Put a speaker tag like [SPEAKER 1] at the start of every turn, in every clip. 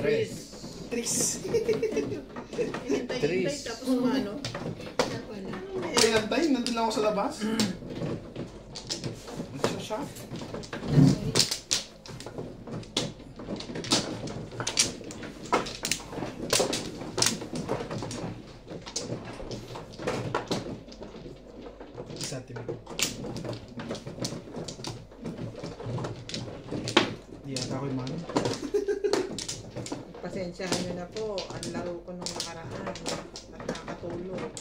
[SPEAKER 1] Tres.
[SPEAKER 2] Hintay-hintay tapos ano?
[SPEAKER 3] Pinantay, nandun lang ako sa labas. Nagsashot. Isa, tibi. Di ata ako yung mano.
[SPEAKER 2] Pasensyahan nyo na po. Ang laro ko nung nakaraan. At nakatulog.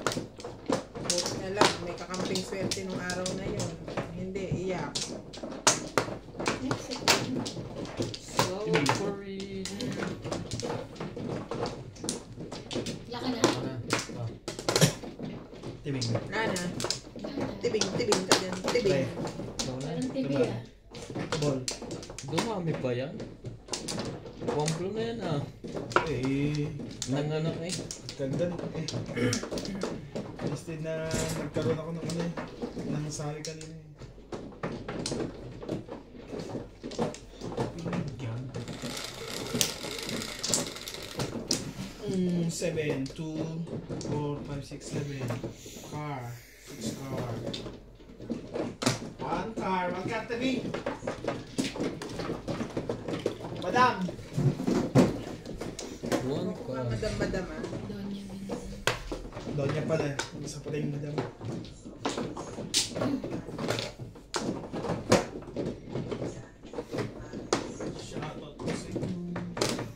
[SPEAKER 2] Buti na lang. May kakamping swerte nung araw na yun. Hindi, iyak.
[SPEAKER 1] So, worried.
[SPEAKER 4] Laka na.
[SPEAKER 3] Tibing.
[SPEAKER 2] Lana. Tibing ka dyan. Tibing.
[SPEAKER 4] Parang TV ah.
[SPEAKER 3] Ball.
[SPEAKER 1] Dumami pa yan. Wamplo na yan ah.
[SPEAKER 3] Eh,
[SPEAKER 1] Nanganak eh.
[SPEAKER 3] ganda. Instead na nagkaroon ako ng ano eh. Nang sari kanina eh. Pinagyan. 7, 2, 4, 5, 6, 7. Car. 6 car. 1 car. 1 car tabi. Madam!
[SPEAKER 1] One
[SPEAKER 2] Mga
[SPEAKER 1] car.
[SPEAKER 2] madam-madam ah.
[SPEAKER 4] Doon niya binigyan.
[SPEAKER 3] Doon niya pala. Isa pala yung madam. Shoutout po sa inyo.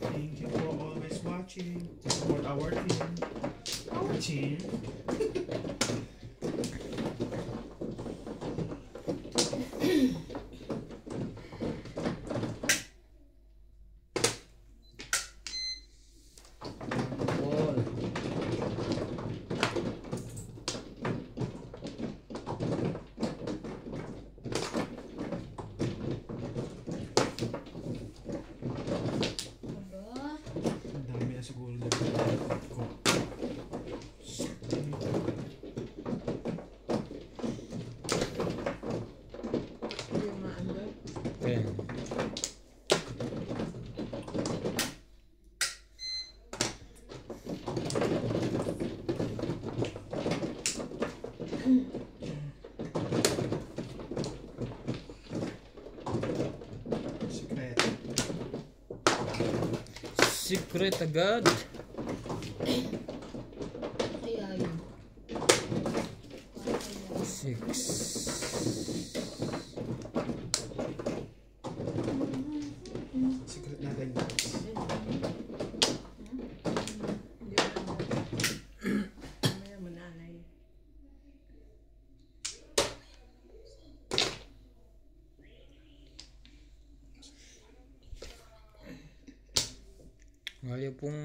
[SPEAKER 3] Thank you for always watching. Support our team. Our team.
[SPEAKER 1] Ball.
[SPEAKER 4] Aba.
[SPEAKER 3] Ang dami na siguro na ko.
[SPEAKER 2] Hindi yung mga andun.
[SPEAKER 1] 10.
[SPEAKER 3] Secret.
[SPEAKER 1] Secret agad.
[SPEAKER 4] Kaya yun.
[SPEAKER 1] 6.
[SPEAKER 3] Secret natin guys.
[SPEAKER 2] Hindi na. Mamaya mo nanay.
[SPEAKER 1] Ayaw pong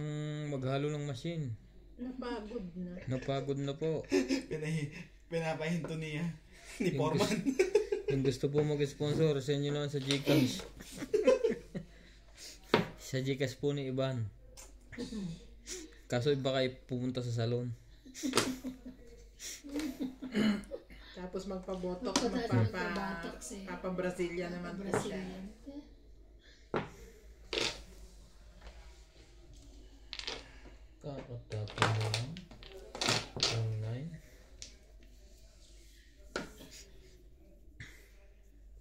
[SPEAKER 1] maghalo ng machine.
[SPEAKER 2] Napagod na.
[SPEAKER 1] Napagod na po.
[SPEAKER 3] Pinapahinto niya. Ni
[SPEAKER 1] Yung
[SPEAKER 3] Foreman.
[SPEAKER 1] Kung gusto po mag-sponsor, send nyo naman sa Gcash. Sa Gcash po ni Iban. Kaso iba kayo pumunta sa salon.
[SPEAKER 2] Tapos magpabotok,
[SPEAKER 4] Magpa-botox eh.
[SPEAKER 2] Papa-Brasilia naman po siya.
[SPEAKER 4] Brazilian.
[SPEAKER 1] Kakatapin mo lang. Ang 9.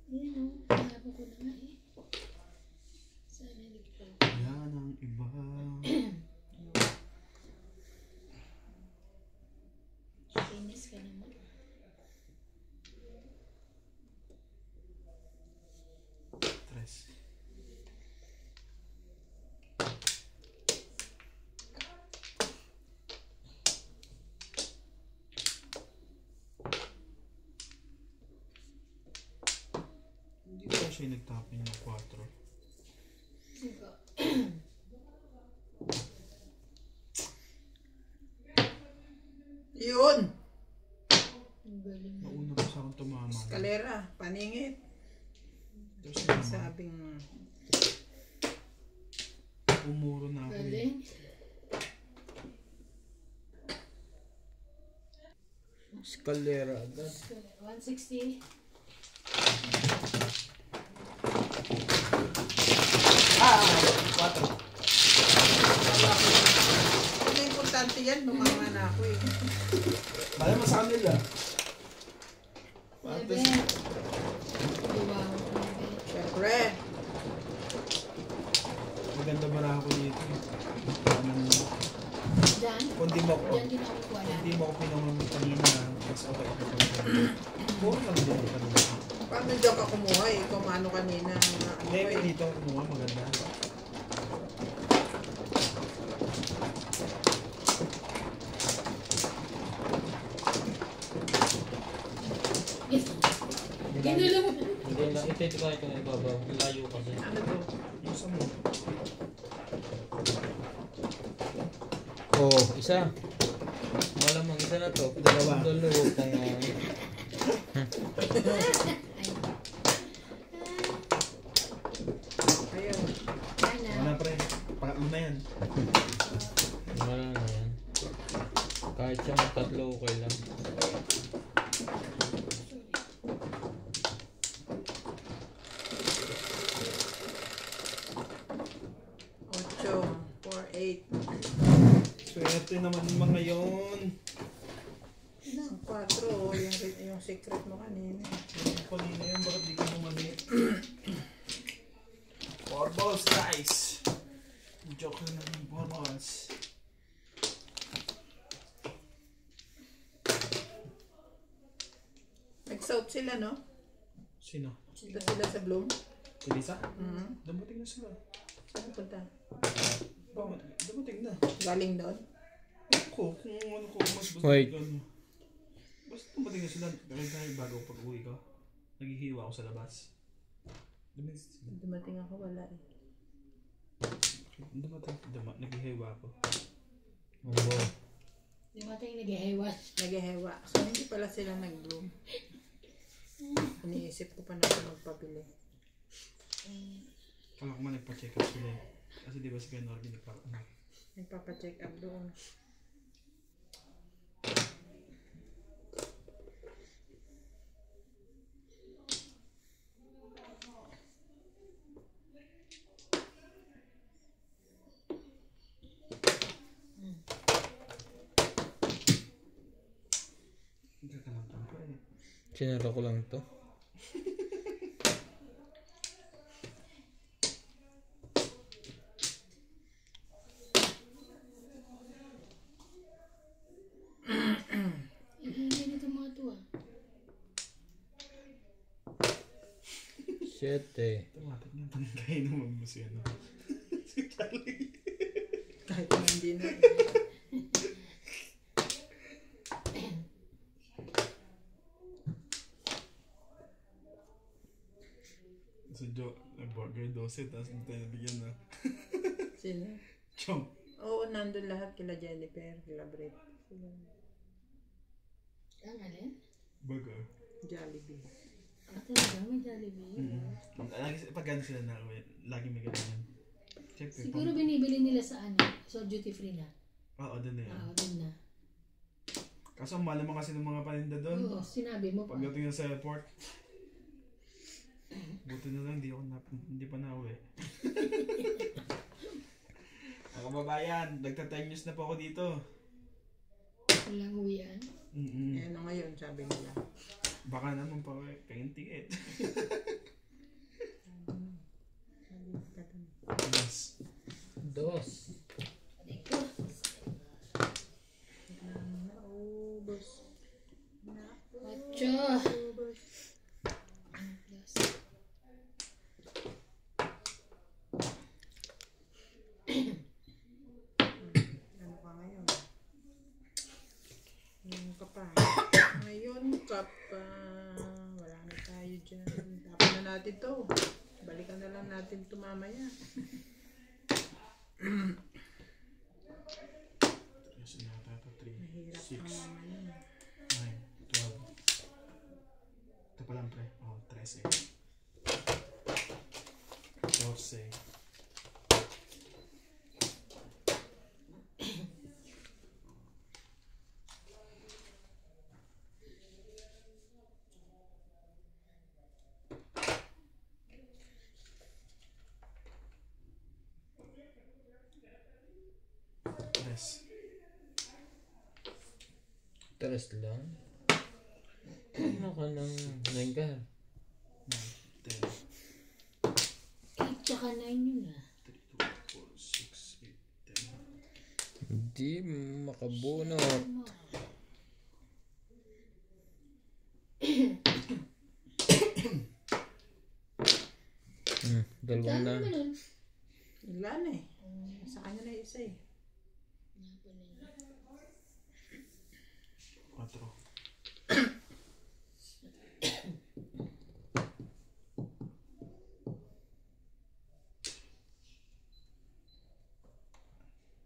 [SPEAKER 4] Yan o. Hanapin ko na nga eh. Sana hindi ko.
[SPEAKER 3] Yan ang iba.
[SPEAKER 4] Inis ka naman.
[SPEAKER 3] Tres. Hindi ko siya nagtapin yung 4.
[SPEAKER 4] Sige.
[SPEAKER 2] Yun!
[SPEAKER 4] Ang galing na.
[SPEAKER 3] Nauna pa sa akong tumama.
[SPEAKER 2] Eskalera, paningit.
[SPEAKER 3] Tapos naman,
[SPEAKER 2] Sabing,
[SPEAKER 3] umuro na ako.
[SPEAKER 4] Galing.
[SPEAKER 1] Escalera agad.
[SPEAKER 4] 160.
[SPEAKER 3] Ah! 4.
[SPEAKER 2] Wala ko. Hindi importante yan. Tumama na ako eh.
[SPEAKER 3] Bala mo sa kanila.
[SPEAKER 4] 11.
[SPEAKER 3] Tapos,
[SPEAKER 4] Wow. 11.
[SPEAKER 2] Siyempre.
[SPEAKER 3] maganda ba na ako dito?
[SPEAKER 4] Diyan?
[SPEAKER 3] Kung di mo ako,
[SPEAKER 4] Diyan din ako wala.
[SPEAKER 3] hindi mo ako pinangon kanina, mas okay ako pa rin. Puro lang din ako kanina.
[SPEAKER 2] Paano dyan ka kumuha eh? Kung ano kanina. Ano
[SPEAKER 3] Maybe
[SPEAKER 2] eh.
[SPEAKER 3] dito ako kumuha, maganda.
[SPEAKER 4] Ginulo mo.
[SPEAKER 1] Hindi na, ito tayo kung ibabaw. Layo kasi.
[SPEAKER 2] Ano to?
[SPEAKER 3] Yung sa mo.
[SPEAKER 1] Oh, isa. Malamang isa na to.
[SPEAKER 3] Dalawa.
[SPEAKER 1] Dalawa kung
[SPEAKER 2] Ayun.
[SPEAKER 4] Sana.
[SPEAKER 3] Wala pre, pangatlo na yan.
[SPEAKER 1] wala na yan. Kahit siya magtatlo, okay lang.
[SPEAKER 2] Ocho. 4, 8.
[SPEAKER 3] Swerte naman yung mga yun.
[SPEAKER 2] Ang 4. Oh, yung secret mo kanina.
[SPEAKER 3] Yung kanina yun, bakit di ko bumali? 4 balls guys. Joke na lang yung 4 balls.
[SPEAKER 2] Nag-south sila, no?
[SPEAKER 3] Sino?
[SPEAKER 2] Dito sila sa Bloom.
[SPEAKER 3] Kulisa?
[SPEAKER 2] Mhm.
[SPEAKER 3] Dumating na sila.
[SPEAKER 2] Saan punta?
[SPEAKER 3] Dumating na.
[SPEAKER 2] Galing doon?
[SPEAKER 3] Ako, kung ano ko, mas gusto
[SPEAKER 1] Wait.
[SPEAKER 3] ano. Basta dumating na sila. Dahil tayo bago pag uwi ko. Naghihiwa ako sa labas. Dumating sila.
[SPEAKER 2] Dumating ako, wala eh.
[SPEAKER 3] Naghihiwa ako.
[SPEAKER 1] Oo.
[SPEAKER 4] Di ba tayong nag-ihewas?
[SPEAKER 2] Nag-hewa. So, hindi pala sila nag-bloom. Iniisip ko pa na ako magpabili.
[SPEAKER 3] Kala ko man nagpa-check up sila eh. Kasi di ba si Kuya Norby nagpa-ano?
[SPEAKER 2] Nagpapacheck up doon.
[SPEAKER 3] Nagkakalamtan pa eh.
[SPEAKER 1] Sinara ko lang to.
[SPEAKER 4] Hindi nito mga to ah.
[SPEAKER 1] 7.
[SPEAKER 3] Tumatik niya. Tanggay naman mo si ano. Si Charlie.
[SPEAKER 2] Kahit na hindi na.
[SPEAKER 3] Si Jo, nag-burger 12, tapos hindi tayo nabigyan na.
[SPEAKER 2] Sino?
[SPEAKER 3] Chong.
[SPEAKER 2] Oo, nandun lahat kila Jennifer, kila Brett. Sila.
[SPEAKER 4] Ang alin?
[SPEAKER 3] Burger.
[SPEAKER 2] Jollibee.
[SPEAKER 4] Ah, talaga may Jollibee.
[SPEAKER 3] Lagi, pag gano'n sila na, lagi may ganyan. Siyempre,
[SPEAKER 4] Siguro binibili nila sa ano? So duty free na.
[SPEAKER 3] Oo, doon na yan.
[SPEAKER 4] Ah, doon na.
[SPEAKER 3] Kaso malamang kasi ng mga paninda doon.
[SPEAKER 4] Oo, sinabi mo pa.
[SPEAKER 3] Pagdating na sa airport. Buti na lang, hindi pa na-uwi. Mga kababayan, nagta-10 years na po ako dito.
[SPEAKER 4] Walang uwian.
[SPEAKER 2] Eh, ano ngayon, sabi nila.
[SPEAKER 3] Baka naman pa pengin ticket. Yes.
[SPEAKER 1] 2.
[SPEAKER 2] Naubos.
[SPEAKER 4] 8.
[SPEAKER 2] Naubos. Ano ka ngayon? Ngayon ka pa. Ngayon ka pa. Wala na tayo dyan. Tapos na natin to. Balikan na lang natin to mamaya.
[SPEAKER 3] Yes, na tayo 3,
[SPEAKER 2] Mahirap
[SPEAKER 3] 6,
[SPEAKER 2] ang
[SPEAKER 3] 9,
[SPEAKER 2] ano.
[SPEAKER 3] 12. Ito pa lang pre. Oh, 13. 14. Tres.
[SPEAKER 1] 3 lang. Ano ka ng 9 ka?
[SPEAKER 3] 10,
[SPEAKER 4] 8 tsaka 9 yun ah.
[SPEAKER 3] 3, 2, 4, 6, 8, 10.
[SPEAKER 1] Hindi makabunot.
[SPEAKER 4] Ano?
[SPEAKER 1] Dalawang na.
[SPEAKER 4] Dami mo nun.
[SPEAKER 2] Wala na eh. Sa kanya na isa eh.
[SPEAKER 3] Quatro.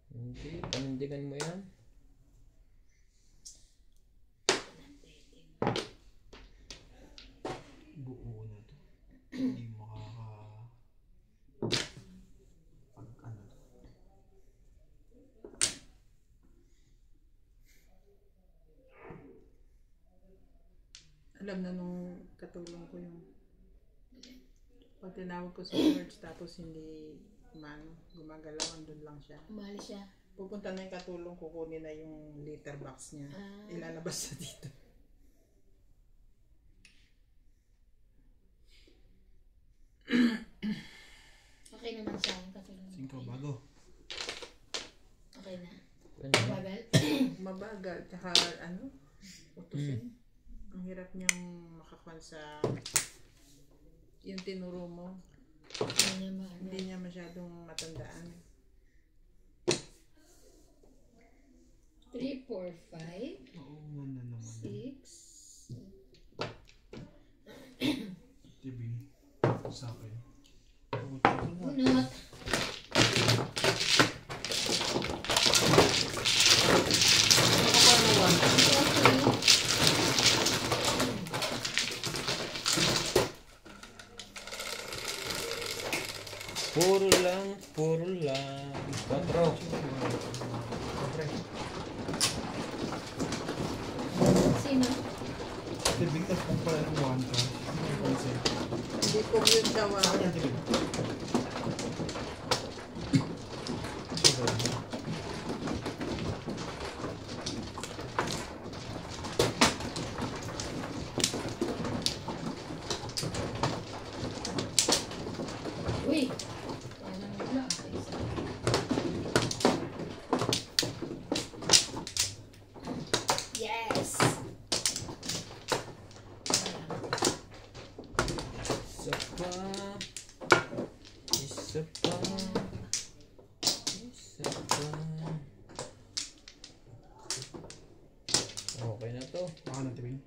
[SPEAKER 1] Hindi, panindigan mo yan.
[SPEAKER 3] Buo na to. Hindi makaka... Pag ano to.
[SPEAKER 2] Alam na nung katulong ko yung pag tinawag ko sa church tapos hindi gumagalaw, andun lang siya.
[SPEAKER 4] Umalis siya.
[SPEAKER 2] Pupunta na yung katulong, kukunin na yung litter box niya.
[SPEAKER 4] Ah.
[SPEAKER 2] Ilalabas na dito.
[SPEAKER 4] Okay naman sa akin. Katulong.
[SPEAKER 3] 5, bago.
[SPEAKER 4] Okay na.
[SPEAKER 1] Ano?
[SPEAKER 4] Bagal.
[SPEAKER 2] Mabagal, tsaka utusin. Ang hirap niyang makakuan sa yung tinuro mo.
[SPEAKER 4] Hindi niya maano.
[SPEAKER 2] Hindi niya masyadong matandaan.
[SPEAKER 4] 3, 4, 5,
[SPEAKER 3] Oo, na naman.
[SPEAKER 4] 6.
[SPEAKER 3] TV. Sa akin. Oo, tayo na.
[SPEAKER 4] Bunot.
[SPEAKER 1] Puro lang, puro lang. 4.
[SPEAKER 4] Sino?
[SPEAKER 3] TV, tapos kung pala ng 1 ka.
[SPEAKER 2] Hindi po yun daw.
[SPEAKER 3] Kanya, TV.
[SPEAKER 4] Uy! Walang wala. Isa. Yes!
[SPEAKER 1] Isa pa. Isa pa. Isa pa. Okay na to.
[SPEAKER 3] Baka na, TV.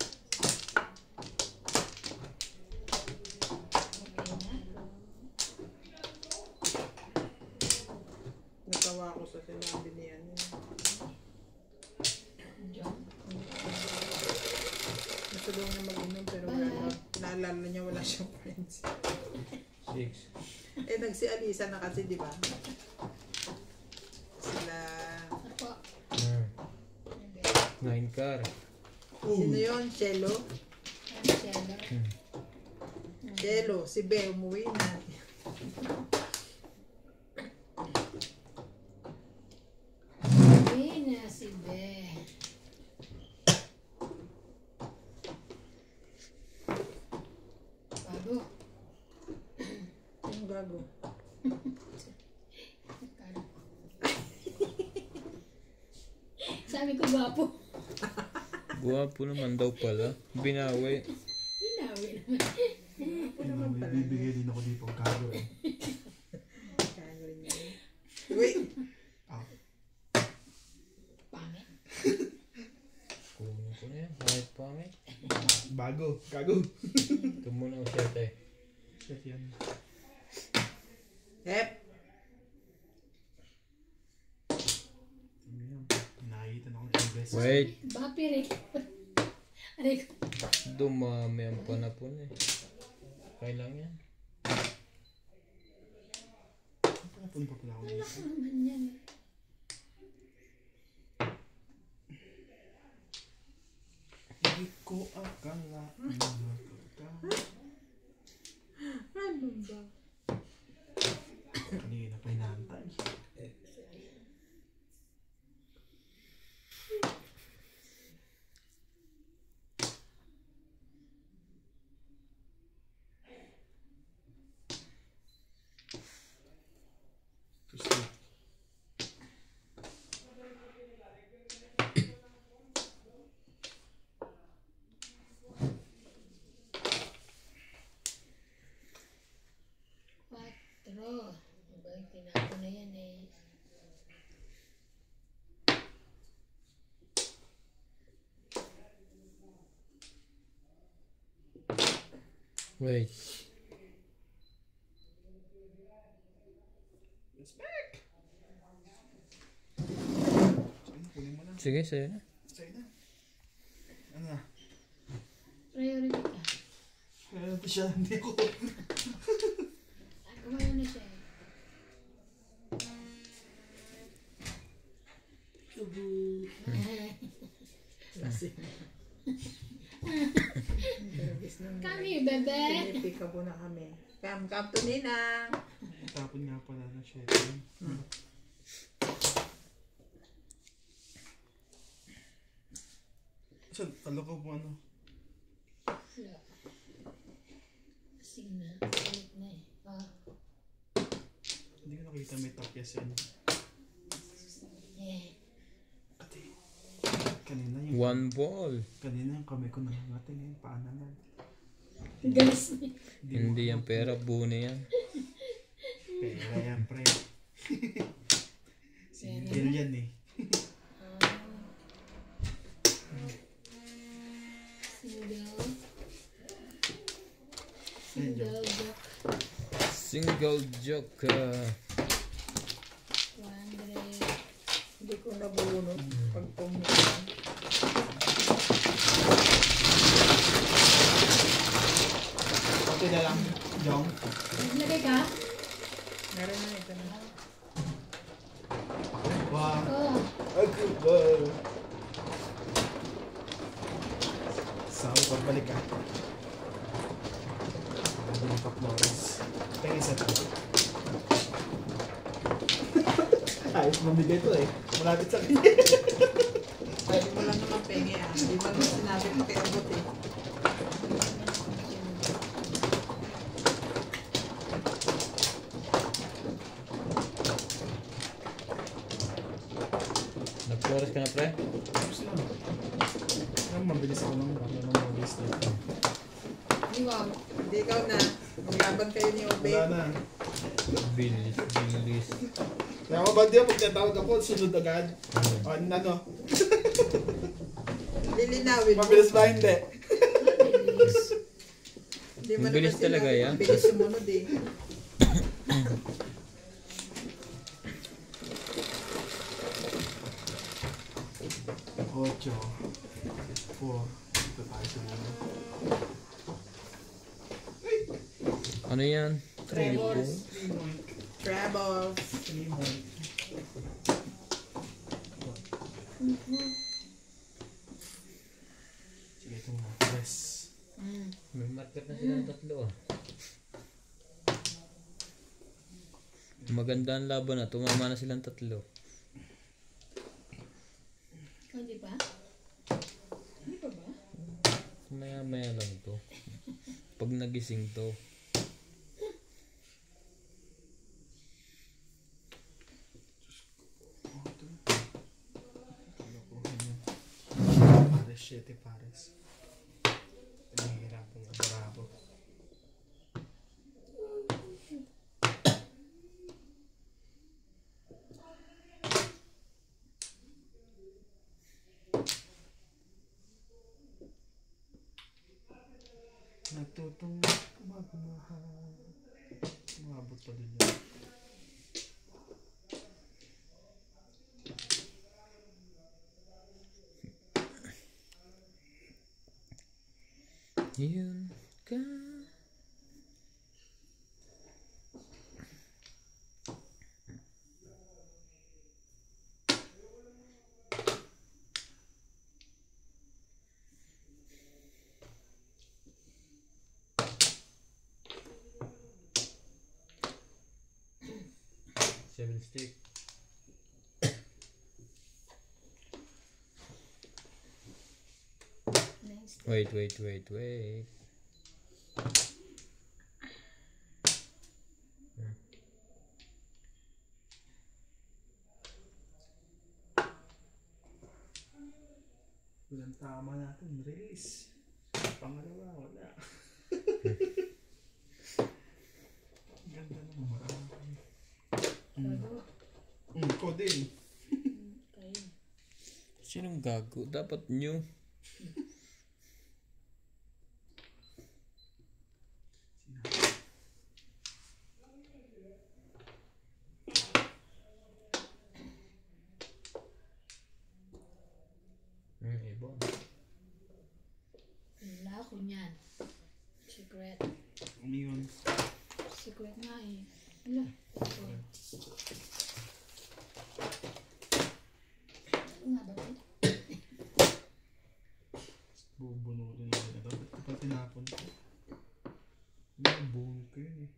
[SPEAKER 2] Natawa ko sa sinabi ni ano. Natulong na mag-inom pero wala na. Naalala niya wala siyang friends.
[SPEAKER 1] 6.
[SPEAKER 2] Eh, nagsi-alisa na kasi, di ba? Sila...
[SPEAKER 4] Ako.
[SPEAKER 1] 9 car.
[SPEAKER 2] Sino yun? Cello?
[SPEAKER 4] Ano siya?
[SPEAKER 2] Cello. Si Be, umuwi na.
[SPEAKER 4] Uy na si Be. Bago.
[SPEAKER 2] Yung gago.
[SPEAKER 4] Sabi ko gwapo.
[SPEAKER 1] Guwapo naman daw pala. Binawi.
[SPEAKER 4] Binawi naman.
[SPEAKER 3] Bibigay din ako dito pag gago eh.
[SPEAKER 2] Gago rin yan. Uy!
[SPEAKER 3] Ah,
[SPEAKER 4] Pangit.
[SPEAKER 1] Kunin ko na yan. Kahit pangit.
[SPEAKER 3] bago. Gago.
[SPEAKER 1] Ito muna ang 7.
[SPEAKER 3] Shit yan.
[SPEAKER 2] Hep!
[SPEAKER 3] Nakita na ako ng best.
[SPEAKER 1] Wait.
[SPEAKER 4] Bapir eh. Aray ko.
[SPEAKER 1] Dumami ang panapon eh. Kailang yan.
[SPEAKER 3] Napun pa pala ako dito.
[SPEAKER 4] Ano naman yan?
[SPEAKER 3] Hindi ko akala.
[SPEAKER 2] Ano ba?
[SPEAKER 3] Kanina pa hinahantay.
[SPEAKER 1] Wait.
[SPEAKER 3] It's back! Sige, kunin mo na.
[SPEAKER 1] Sige, sa'yo na.
[SPEAKER 3] Sa'yo na. Ano na?
[SPEAKER 4] Priority ka.
[SPEAKER 3] Kaya ito siya, hindi ako.
[SPEAKER 4] Kumain na siya eh.
[SPEAKER 2] Lasing.
[SPEAKER 4] Kami, bebe!
[SPEAKER 2] Pinipika po na kami. Come to Ninang.
[SPEAKER 3] Tapon nga pala na siya. Saan? Talo ko po ano?
[SPEAKER 4] Wala. Kasing na. Salit na eh.
[SPEAKER 3] Hindi ko nakita may tapyas yan.
[SPEAKER 4] Eh.
[SPEAKER 3] Ate, kanina yung...
[SPEAKER 1] One ball.
[SPEAKER 3] Kanina yung kamay ko nangangating ngayon. Paano na?
[SPEAKER 4] Galis na.
[SPEAKER 1] Hindi yan pera, bune yan.
[SPEAKER 3] Pera yan, pre. Single yan eh.
[SPEAKER 4] Single.
[SPEAKER 1] Single joke.
[SPEAKER 4] 100.
[SPEAKER 2] Hindi ko nabunot. Pag pumunod.
[SPEAKER 3] Okay na lang, Jong.
[SPEAKER 4] Naglagay ka?
[SPEAKER 2] Meron na ito na.
[SPEAKER 3] Wow.
[SPEAKER 4] Oo.
[SPEAKER 3] Good boy. So, pagbalik ka. Sabi ng Kap Norris. Tingin sa ito. Ayos mamigay ito eh. Malapit sa kanya.
[SPEAKER 2] Sabi mo lang naman pengi ah. Hindi mo naman sinabi pakiabot eh.
[SPEAKER 1] Nag-flores ka na, pre?
[SPEAKER 3] Tapos lang. Ang mabilis ako ng mabilis dito.
[SPEAKER 4] Wow.
[SPEAKER 2] Hindi ikaw na. Maglaban kayo ni Obe.
[SPEAKER 3] Wala na.
[SPEAKER 1] Bilis, bilis.
[SPEAKER 3] Kaya ako ba diyan, pag tinatawag ako, sunod agad. O, ano?
[SPEAKER 2] Lilinawin mo.
[SPEAKER 3] Mabilis ba hindi?
[SPEAKER 4] Mabilis.
[SPEAKER 2] Hindi mo
[SPEAKER 1] Mabilis
[SPEAKER 2] naman
[SPEAKER 1] talaga
[SPEAKER 2] sinabi.
[SPEAKER 1] yan.
[SPEAKER 2] Mabilis sumunod eh.
[SPEAKER 3] Ocho. 4. Ito tayo sa mga.
[SPEAKER 1] Ano yan?
[SPEAKER 2] Tremors.
[SPEAKER 1] Triple?
[SPEAKER 2] Troubles.
[SPEAKER 3] Sige, ito nga. Press.
[SPEAKER 1] May marker na silang tatlo ah. Maganda ang laban na. Tumama na silang tatlo.
[SPEAKER 4] Ikaw di ba? Hindi pa ba?
[SPEAKER 1] Maya-maya lang to. Pag nagising to.
[SPEAKER 3] Pares, 7 pares. Nahihirapan yung bravo. Natutong magmahal. Umabot pa din yun.
[SPEAKER 1] Yun ka. Seven stick.
[SPEAKER 4] Nice.
[SPEAKER 1] Wait.
[SPEAKER 3] Walang tama natin. Release. Pangalawa, wala. Ganda naman. Marami. Ko din.
[SPEAKER 4] Kayo.
[SPEAKER 1] Sinong gago? Dapat new.
[SPEAKER 4] Kunyan. Secret.
[SPEAKER 3] Ano yun?
[SPEAKER 4] Secret nga eh. Wala. Ano nga ba ito?
[SPEAKER 3] Bubunutin natin ito. Ba't ito pa tinapon ko? May buhon ko yun eh.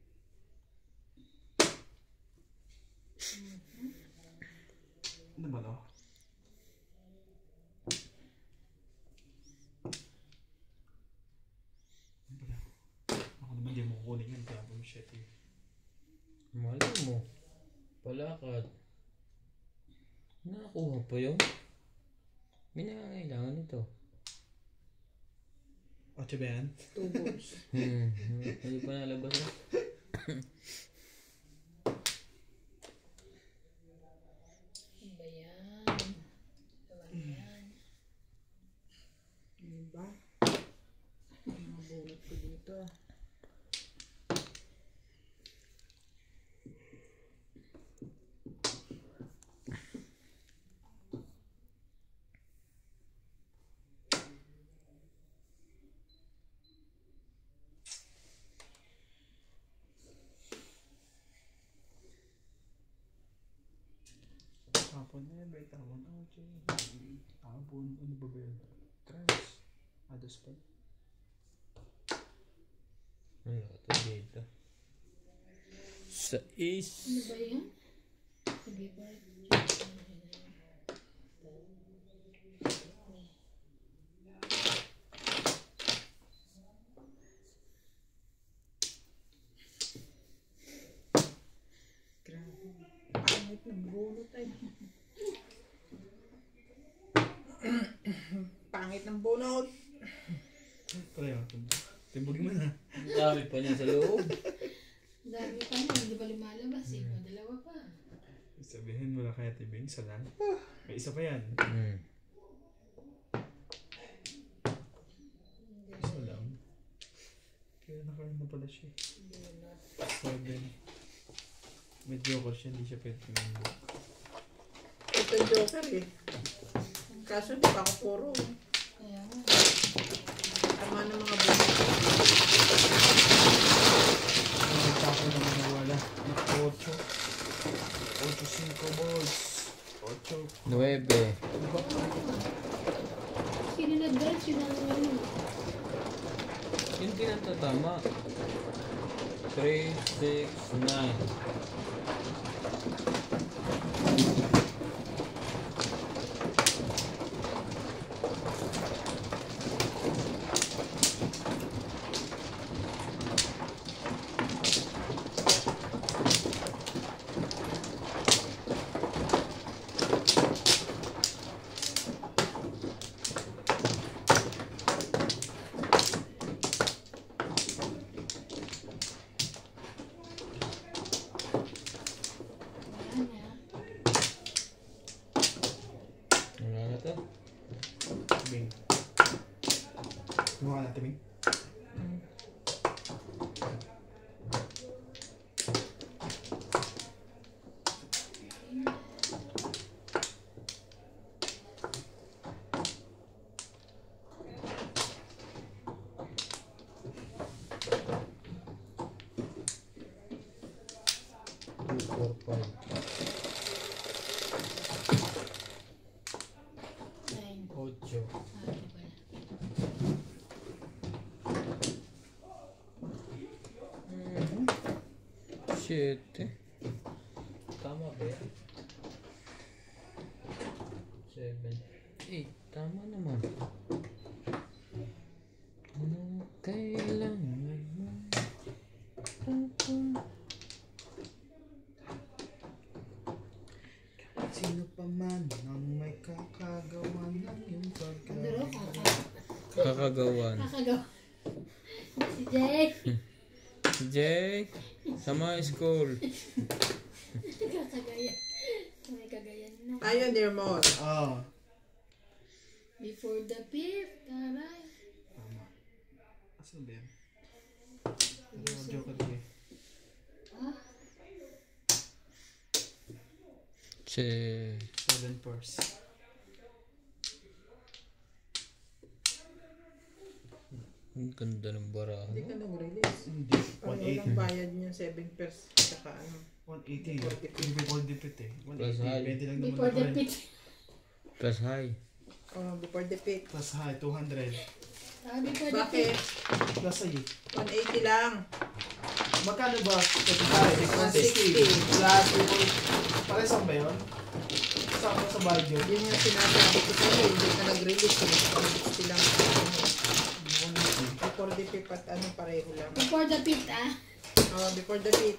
[SPEAKER 3] Ano ba ito? Ano ba? Ako naman di mo kukunin yan. Kaya mo shit eh.
[SPEAKER 1] Malay mo. Palakad. Nakakuha pa yun. May nangangailangan nito.
[SPEAKER 3] 8 ba yan?
[SPEAKER 2] 2 balls.
[SPEAKER 1] Hindi pa nalabas na.
[SPEAKER 4] Ano ba yan? Ano yan?
[SPEAKER 2] Ano ba? Mga bunot ko dito.
[SPEAKER 3] Tapon na yan. May tawon. Tapon. Ano ba ba yan? Trans. Ados pa.
[SPEAKER 1] Ano ito dito? Sa is.
[SPEAKER 4] Ano ba yan? Sige pa.
[SPEAKER 2] Grabe. Pangit ng bunot ay. Pangit ng bunot.
[SPEAKER 3] Pala yun. Timbugin mo na.
[SPEAKER 1] Ang dami pa niya sa loob.
[SPEAKER 4] Dami pa na. Hindi pa lumalabas eh. Dalawa pa.
[SPEAKER 3] Sabihin mo na kaya tibing. Isa lang. May isa pa yan. Isa lang. Kaya nakaroon na pala siya. 7. Mediocre siya. Hindi siya pwede tumingin.
[SPEAKER 2] Ito yung joker eh. Kaso di pa ako puro.
[SPEAKER 4] Kaya nga.
[SPEAKER 2] Tama ng mga bunot.
[SPEAKER 3] Nagtako naman nawala. 8. 8-5 balls. 8.
[SPEAKER 1] 9.
[SPEAKER 4] Sinunod-dad. Sinunod.
[SPEAKER 1] Yung tinatatama. 3, 6, 9. Wala na to.
[SPEAKER 3] Bing. Mukha natin, Bing.
[SPEAKER 1] Two, four, five.
[SPEAKER 4] 9.
[SPEAKER 1] 8. Siete. Tama ba yan? 7. 8. Tama naman. Anong kailangan mo?
[SPEAKER 3] Sino pa man ang may kakagawa ng iyong
[SPEAKER 4] Pero
[SPEAKER 3] pagkakas.
[SPEAKER 1] Kakagawan.
[SPEAKER 4] kakagawa. Si Jay.
[SPEAKER 1] Si Jay, sa mga school.
[SPEAKER 4] Kakagaya. May kagayan na.
[SPEAKER 2] Ayun, dear mo.
[SPEAKER 3] Ah.
[SPEAKER 4] Before the 5th. Taray.
[SPEAKER 3] Tama. Asan ba yan? Ano joke at eh.
[SPEAKER 4] Ah,
[SPEAKER 3] 7 purse.
[SPEAKER 1] Ang ganda ng barahan.
[SPEAKER 2] Hindi ka nag-release.
[SPEAKER 3] Hindi.
[SPEAKER 2] Pareho
[SPEAKER 3] 180.
[SPEAKER 2] lang bayad niya 7% tsaka ano.
[SPEAKER 3] 180. Yung before the pit eh.
[SPEAKER 1] Plus
[SPEAKER 3] 180.
[SPEAKER 1] high.
[SPEAKER 3] Pwede lang naman
[SPEAKER 4] Before the
[SPEAKER 3] na
[SPEAKER 4] pit.
[SPEAKER 1] Plus high.
[SPEAKER 2] Oh, before the pit.
[SPEAKER 3] Plus high, 200.
[SPEAKER 4] Sabi ko the
[SPEAKER 2] Bakit?
[SPEAKER 4] pit.
[SPEAKER 3] Plus high.
[SPEAKER 2] 180 lang.
[SPEAKER 3] Magkano ba? 160.
[SPEAKER 2] 160.
[SPEAKER 3] Plus, paresang ba yun? Sama sa bayad yun?
[SPEAKER 2] Yun yung sinasabi ko sa'yo. Hindi ka nag-release eh. 160 lang. Before the pit at ano pareho lang.
[SPEAKER 4] Before the pit, ah.
[SPEAKER 2] Oh, before the pit.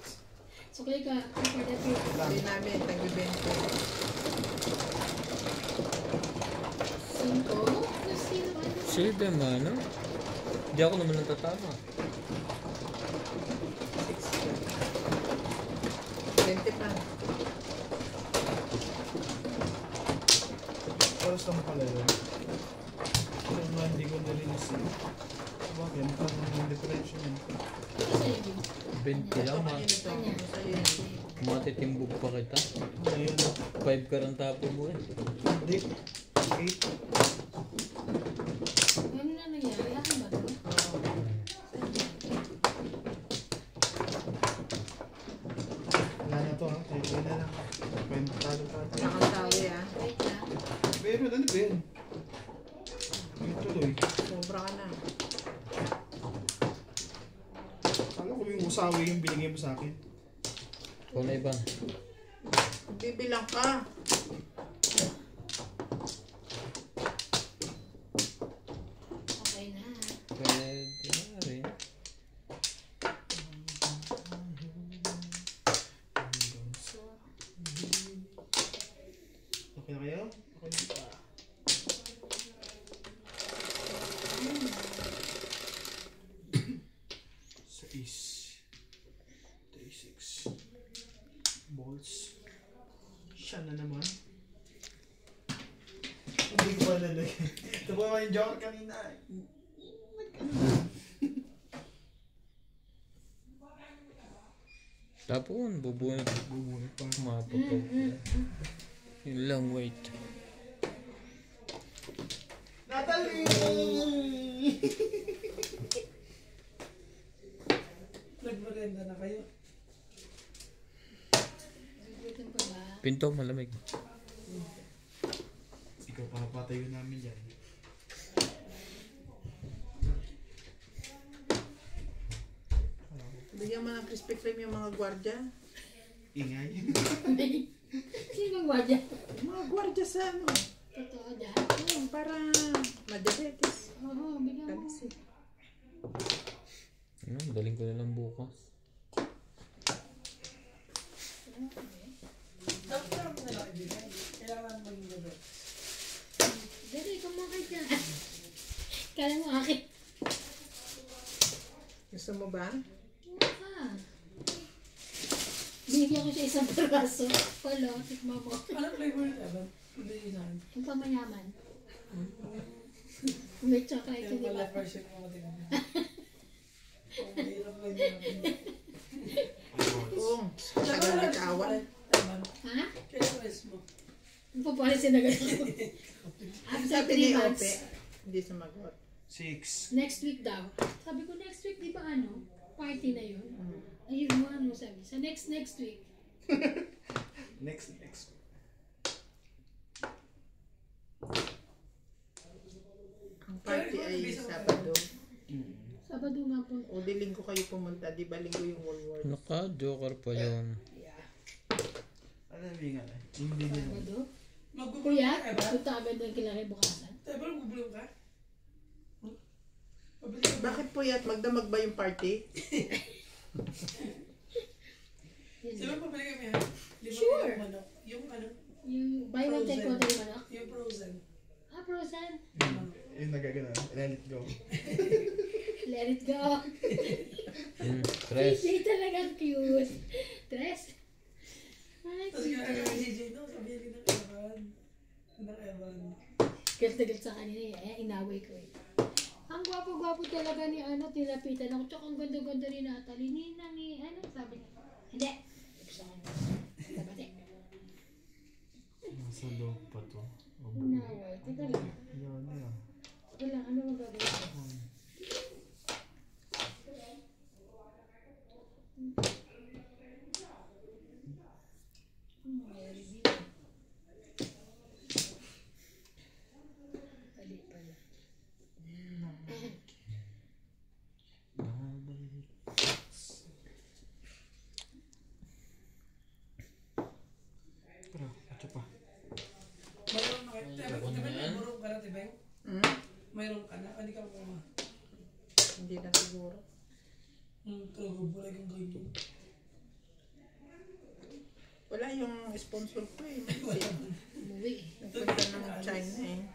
[SPEAKER 4] So, kaya ka, before the pit.
[SPEAKER 2] Sabi namin, nagbibento.
[SPEAKER 4] 5. Plus sino ba?
[SPEAKER 1] Sige naman, no? Hindi ako naman natatama.
[SPEAKER 2] 20 pa.
[SPEAKER 3] Oras lang pala yun. Pero nga hindi ko na-release eh. Sabagay, magkano yung differential yun.
[SPEAKER 4] Ito sa'yo, Jim.
[SPEAKER 1] 20 lang ha.
[SPEAKER 2] Ito,
[SPEAKER 4] Kanya.
[SPEAKER 2] sa'yo yun.
[SPEAKER 1] Matitimbog pa kita.
[SPEAKER 3] Ayun.
[SPEAKER 1] 5 ka rin tapo mo eh.
[SPEAKER 3] Hindi. 8.
[SPEAKER 4] Ano na nangyari? Akin ba ito?
[SPEAKER 3] Wala na to ha. Wala na lang. Kwentalo pa.
[SPEAKER 2] Nakasawi ah.
[SPEAKER 4] Wait lang.
[SPEAKER 3] Pero ano ba yun? May tuloy.
[SPEAKER 2] Sobra ka na.
[SPEAKER 3] Kala ko yung usawi yung binigay mo sa akin.
[SPEAKER 1] Ikaw na iba.
[SPEAKER 2] Bibilang ka.
[SPEAKER 4] Okay na.
[SPEAKER 1] Pwede na rin.
[SPEAKER 3] Okay na kayo? Okay na pa. Sais. 36. Balls. Siya na naman. Hindi ko pa nalagay. Ito pa yung joker kanina.
[SPEAKER 1] Tapon, bubunot.
[SPEAKER 3] Bubunot pa.
[SPEAKER 1] Mapapaw. Yun lang, wait.
[SPEAKER 3] Natalie! Nagmaganda na kayo.
[SPEAKER 4] Gutom pa ba?
[SPEAKER 1] Pinto, malamig.
[SPEAKER 3] Ikaw papatayo namin yan.
[SPEAKER 2] Bigyan mo ng Krispy Kreme yung mga gwardya.
[SPEAKER 3] Ingay.
[SPEAKER 4] Sino bang gwadya?
[SPEAKER 2] Yung mga gwardya sa ano.
[SPEAKER 4] Totoo dyan.
[SPEAKER 2] Para madiabetes.
[SPEAKER 4] Oo, bigyan mo.
[SPEAKER 2] Kalisi.
[SPEAKER 1] Ano, daling ko na lang bukas.
[SPEAKER 4] Dali, kumakay ka. Kala mo akin.
[SPEAKER 2] Gusto mo ba?
[SPEAKER 4] Ah. Binigyan ko siya isang peraso. Palo, tikma mo.
[SPEAKER 5] Ano flavor ito? Hindi yun sa akin.
[SPEAKER 4] Yung pamayaman. May chocolate
[SPEAKER 5] Yung
[SPEAKER 4] yun, di
[SPEAKER 5] pala
[SPEAKER 4] ba?
[SPEAKER 5] version mo matingnan. Ang mahirap lang yun.
[SPEAKER 2] Oo. Tagal nag-awal.
[SPEAKER 5] Tama.
[SPEAKER 4] Ha?
[SPEAKER 5] Kaya press mo.
[SPEAKER 4] Ang papalisin na ganito. After
[SPEAKER 2] Sabi
[SPEAKER 4] 3
[SPEAKER 2] ni
[SPEAKER 4] months.
[SPEAKER 2] Ope, hindi sumagot.
[SPEAKER 3] 6.
[SPEAKER 4] Next week daw. Sabi ko next week, di ba ano? Party na yun. Ayun mo ano sabi. Sa next week.
[SPEAKER 3] Next.
[SPEAKER 2] Ang party ay Sabado.
[SPEAKER 4] Sabado nga po.
[SPEAKER 2] O di linggo kayo pumunta. Di ba linggo yung World War?
[SPEAKER 1] Naka-joker pa yun.
[SPEAKER 3] Ano yung nga eh? Hindi nila.
[SPEAKER 4] Sabado.
[SPEAKER 5] Mag-google
[SPEAKER 4] Kuya,
[SPEAKER 5] ka ba?
[SPEAKER 4] punta agad ng kilaki bukasan.
[SPEAKER 5] Tayo ba mag-google ka? Pabili ka ba?
[SPEAKER 2] Bakit po yat? Magdamag ba yung party?
[SPEAKER 4] Yun.
[SPEAKER 5] Di ba pabili kami ha? 5
[SPEAKER 4] Sure.
[SPEAKER 5] kilong manok. Yung ano?
[SPEAKER 4] Yung buy one take one yung manok.
[SPEAKER 5] Yung frozen.
[SPEAKER 4] Ah, frozen.
[SPEAKER 3] Yung nagagana. Let it go.
[SPEAKER 4] Let it go.
[SPEAKER 1] Tres.
[SPEAKER 4] CJ talagang cute. Tres. Ay,
[SPEAKER 5] Tapos yung ano
[SPEAKER 4] cute.
[SPEAKER 5] si JJ, no? Sabi niya ng Evan. Ng Evan.
[SPEAKER 4] Galit na galit sa kanina eh. Inaway ko eh. Ang gwapo-gwapo talaga ni ano, tilapitan ako. Tsaka ang ganda-ganda ni Natalie. Ni ano, sabi niya. Hindi. Gusto ko na. Tabate.
[SPEAKER 3] Nasa loob pa to.
[SPEAKER 4] Inaway. Teka lang.
[SPEAKER 3] Yan.
[SPEAKER 4] Teka lang, ano magagawin ko?
[SPEAKER 1] Subukan
[SPEAKER 5] Di ba
[SPEAKER 1] mo yan.
[SPEAKER 5] may burong ka na, Tibeng?
[SPEAKER 2] Hmm?
[SPEAKER 5] Mayroon ka na, hindi ka kuha.
[SPEAKER 2] Hindi na siguro.
[SPEAKER 5] Talaga bulay kang ganyan.
[SPEAKER 2] Wala yung sponsor ko eh.
[SPEAKER 4] Umuwi eh.
[SPEAKER 2] Nagpunta ng China eh.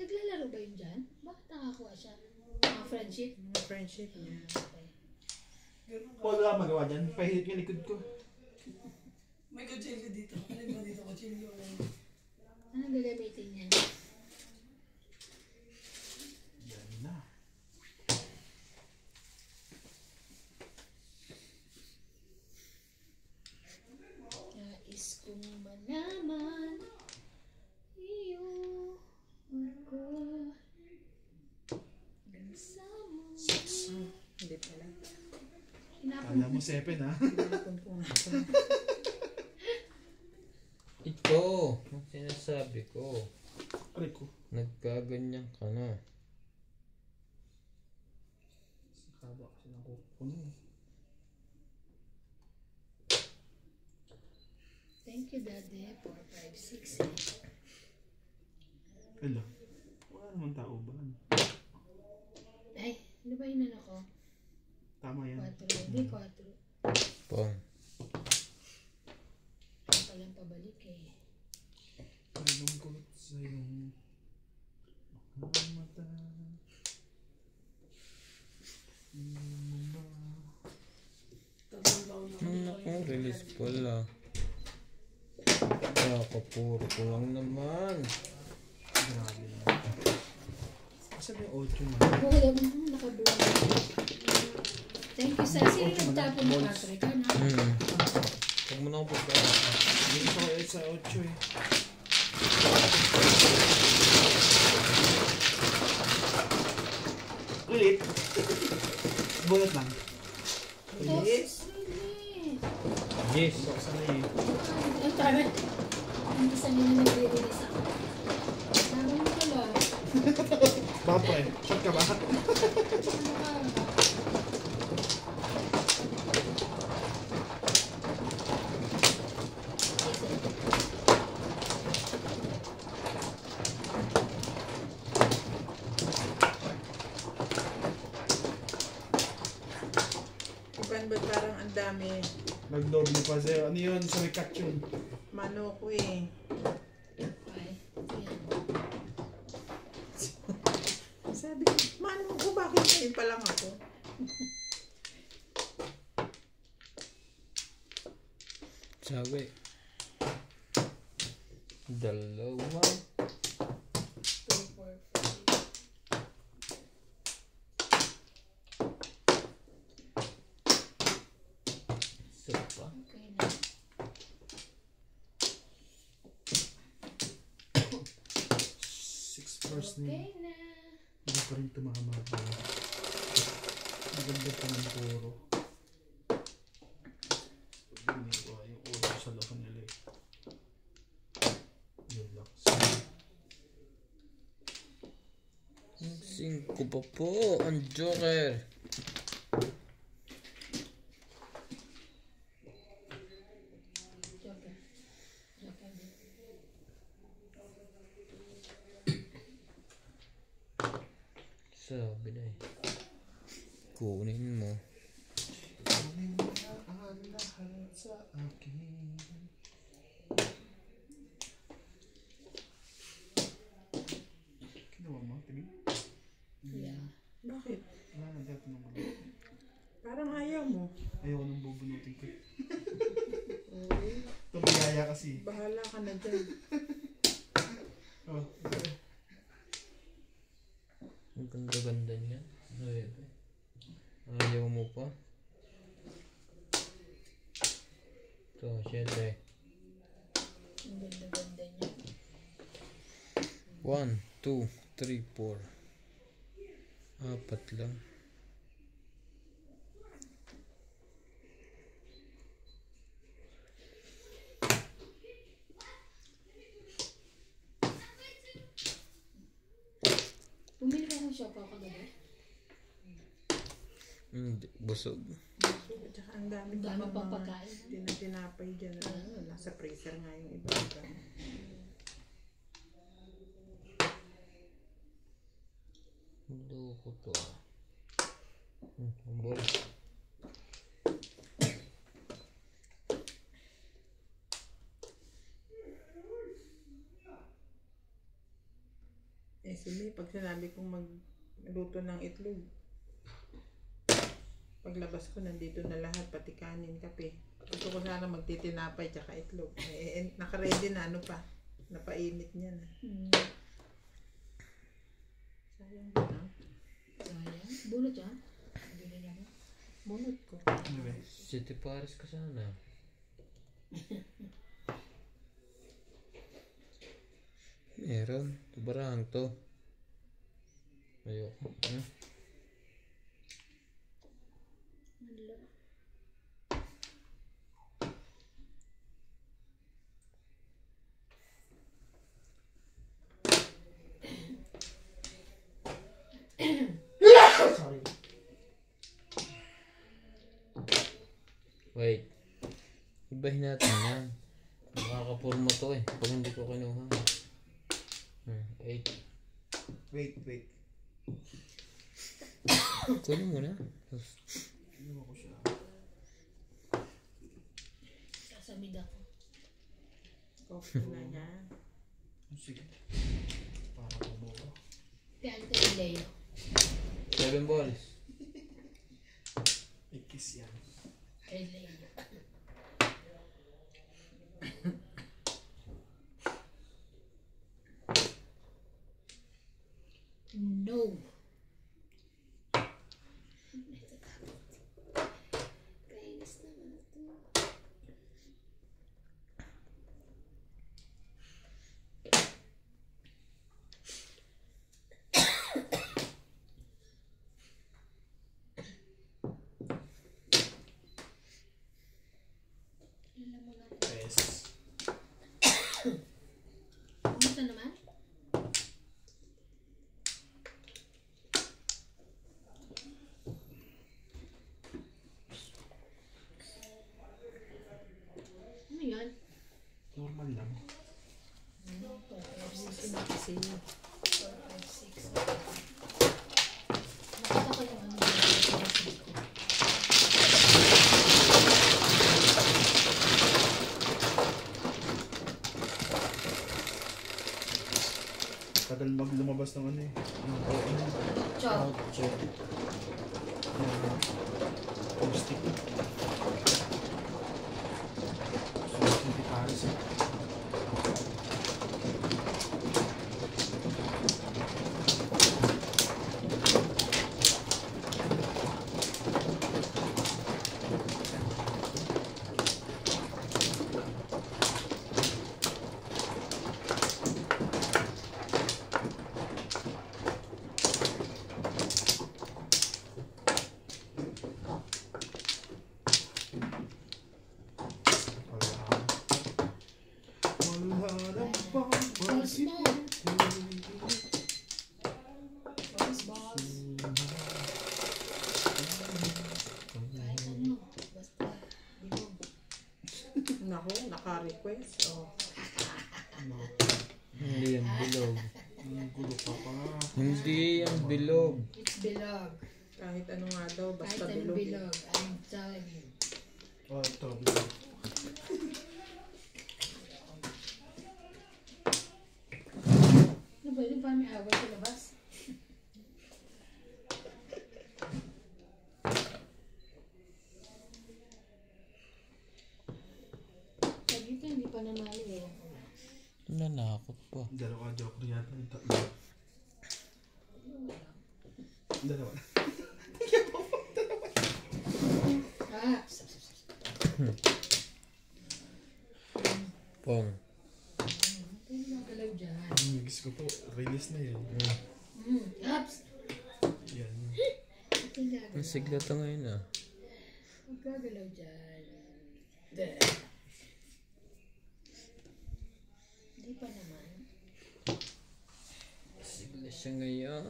[SPEAKER 4] Naglalaro ba yun dyan? Bakit nakakuha siya? Mga friendship?
[SPEAKER 2] Mga friendship niya.
[SPEAKER 4] Okay.
[SPEAKER 5] Ganun ka.
[SPEAKER 3] Wala magawa dyan. Pahilip yung likod ko.
[SPEAKER 5] May kutsilyo dito. Ano ba dito? Kutsilyo.
[SPEAKER 4] Anong gagamitin niya?
[SPEAKER 3] Yan na.
[SPEAKER 4] Nais kong malaman iyo ako sa mo.
[SPEAKER 2] Hindi pala.
[SPEAKER 4] Hinapon
[SPEAKER 3] Kala mo 7 ha?
[SPEAKER 2] Pinapon ko nga ito.
[SPEAKER 1] Ito, ang sinasabi ko.
[SPEAKER 3] Aray ko.
[SPEAKER 1] Nagkaganyan ka na.
[SPEAKER 3] Sakaba kasi ng kukunin.
[SPEAKER 4] Thank you, Daddy. 4, 5, 6.
[SPEAKER 3] Ala. Wala naman tao ba?
[SPEAKER 4] Ay, ano ba yun ko?
[SPEAKER 3] Tama yan.
[SPEAKER 4] 4. Hindi, 4.
[SPEAKER 1] Pong.
[SPEAKER 4] Ang palang pabalik eh.
[SPEAKER 3] Malungkot sa iyong mga mata.
[SPEAKER 5] Tatlong taon na.
[SPEAKER 1] Naku, release pala. Kakapuro ko lang naman.
[SPEAKER 3] Grabe na. Kasi may 8 man.
[SPEAKER 4] Wala mo, nakabuhay. Thank you, sa sino nagtapon ng Africa, na?
[SPEAKER 1] Huwag mo na ako pagkain.
[SPEAKER 3] Hindi ko kaya sa 8 eh. Ulit. Bulat lang.
[SPEAKER 4] Yes. Really?
[SPEAKER 1] Yes.
[SPEAKER 3] Buksan na eh.
[SPEAKER 4] Ang tara. Ang isang yun na nagre-release ako. Sabi mo pala.
[SPEAKER 3] Baka pa eh. Shot ka ba?
[SPEAKER 4] Ano ka?
[SPEAKER 2] Iban ba parang ang dami.
[SPEAKER 3] Nag-lobby pa sa'yo. Ano yun? Sa may catch yun.
[SPEAKER 2] Mano ko eh.
[SPEAKER 4] Ay, ayan.
[SPEAKER 2] Sabi ko, mano ko bakit ngayon pa lang ako?
[SPEAKER 1] Sabi. Dalawa.
[SPEAKER 4] 2, 4, 5.
[SPEAKER 1] Isa pa.
[SPEAKER 4] Okay na.
[SPEAKER 3] Six first name.
[SPEAKER 4] Okay na.
[SPEAKER 3] Hindi pa rin tumama. Maganda pa ng puro. Biniwa yung ulo sa loob nila eh. Yun lang.
[SPEAKER 1] 5 pa po ang Joker.
[SPEAKER 4] Joker. Joker.
[SPEAKER 1] Sabi na eh. Kunin mo.
[SPEAKER 3] Kunin mo na ang lahat sa akin. Kinuha mo? Tingin?
[SPEAKER 4] Yeah.
[SPEAKER 2] Bakit?
[SPEAKER 3] Wala na dati nung ano.
[SPEAKER 2] Parang ayaw mo.
[SPEAKER 3] Ayoko nang bubunutin ko.
[SPEAKER 2] Okay.
[SPEAKER 3] Ito biyaya kasi.
[SPEAKER 2] Bahala ka na dyan.
[SPEAKER 3] Oh, okay.
[SPEAKER 1] Ang ganda-ganda niya. Ayaw mo pa. Ito, 7.
[SPEAKER 4] Ang ganda-ganda niya.
[SPEAKER 1] 1, 2, 3, 4. 4 lang.
[SPEAKER 4] Bumili ka ng siopaw kagabi?
[SPEAKER 1] Hindi, busog.
[SPEAKER 4] Busog.
[SPEAKER 2] At saka ang dami
[SPEAKER 4] Ang dami
[SPEAKER 2] pang
[SPEAKER 4] pang
[SPEAKER 2] mga
[SPEAKER 4] pagkain.
[SPEAKER 2] tinapay dyan. Ano, nasa freezer nga yung iba-iba.
[SPEAKER 1] Loko to. Ang bolis.
[SPEAKER 2] Eh, sili, pag sinabi kong magluto ng itlog, paglabas ko, nandito na lahat, pati kanin, kape. Gusto ko sana magtitinapay tsaka itlog. Naka-ready na, ano pa, napainit niya na. Sayang ba na?
[SPEAKER 4] Sayang. Bunot yan. Bili niya mo.
[SPEAKER 2] Bunot ko.
[SPEAKER 3] Anyway.
[SPEAKER 1] City Paris ka sana. Meron. Tubarang to. Ayoko.
[SPEAKER 4] Nalo.
[SPEAKER 3] Sorry.
[SPEAKER 1] Wait. Ibahin natin yan. Makakapurma to eh. Pag hindi ko kinuha. 8.
[SPEAKER 3] Wait.
[SPEAKER 1] Kunin mo na.
[SPEAKER 3] Kinuha ko siya.
[SPEAKER 4] Sasamid ako.
[SPEAKER 2] Coffee na yan.
[SPEAKER 3] Sige. Para kumuha.
[SPEAKER 4] Piano ko yung Leo.
[SPEAKER 1] 7 balls.
[SPEAKER 3] May kiss yan.
[SPEAKER 4] Kay Leo. No. Kainis naman ito.
[SPEAKER 3] Yes.
[SPEAKER 4] Kumusta naman? Ano yan?
[SPEAKER 3] Normal lang.
[SPEAKER 4] 4, 5, 6,
[SPEAKER 2] Sino kasi
[SPEAKER 4] 4, 5, 6. Nakita ko yung ano.
[SPEAKER 3] Tagal lumabas ng ano eh.
[SPEAKER 4] Chop.
[SPEAKER 3] Stick. So, hindi Paris eh.
[SPEAKER 4] Kahit ano. Basta. Bilog.
[SPEAKER 2] Naku, naka-request. Oh.
[SPEAKER 1] Hindi yan bilog.
[SPEAKER 3] Ang gulo pa pa.
[SPEAKER 1] Hindi yan bilog.
[SPEAKER 4] It's bilog.
[SPEAKER 2] Kahit ano nga daw,
[SPEAKER 4] Kahit
[SPEAKER 2] basta
[SPEAKER 4] anong
[SPEAKER 2] bilog.
[SPEAKER 4] bilog. I'm telling you.
[SPEAKER 3] Oh, ito. Bilog.
[SPEAKER 4] Ano ba yun? Parang may away sa labas. Lagi ka, hindi pa nanalo eh.
[SPEAKER 1] Nanakot pa.
[SPEAKER 3] Dalawa joke yata. Tatlo. Dalawa.
[SPEAKER 4] Ah!
[SPEAKER 1] Pong.
[SPEAKER 4] Ano nagalaw dyan?
[SPEAKER 3] Gusto ko po. Release na yun.
[SPEAKER 4] Ups!
[SPEAKER 3] Yan.
[SPEAKER 4] Ito yung gagalaw.
[SPEAKER 1] Ang sigla to ngayon ah.
[SPEAKER 4] Huwag gagalaw dyan. Hindi pa naman.
[SPEAKER 1] Sigla siya ngayon.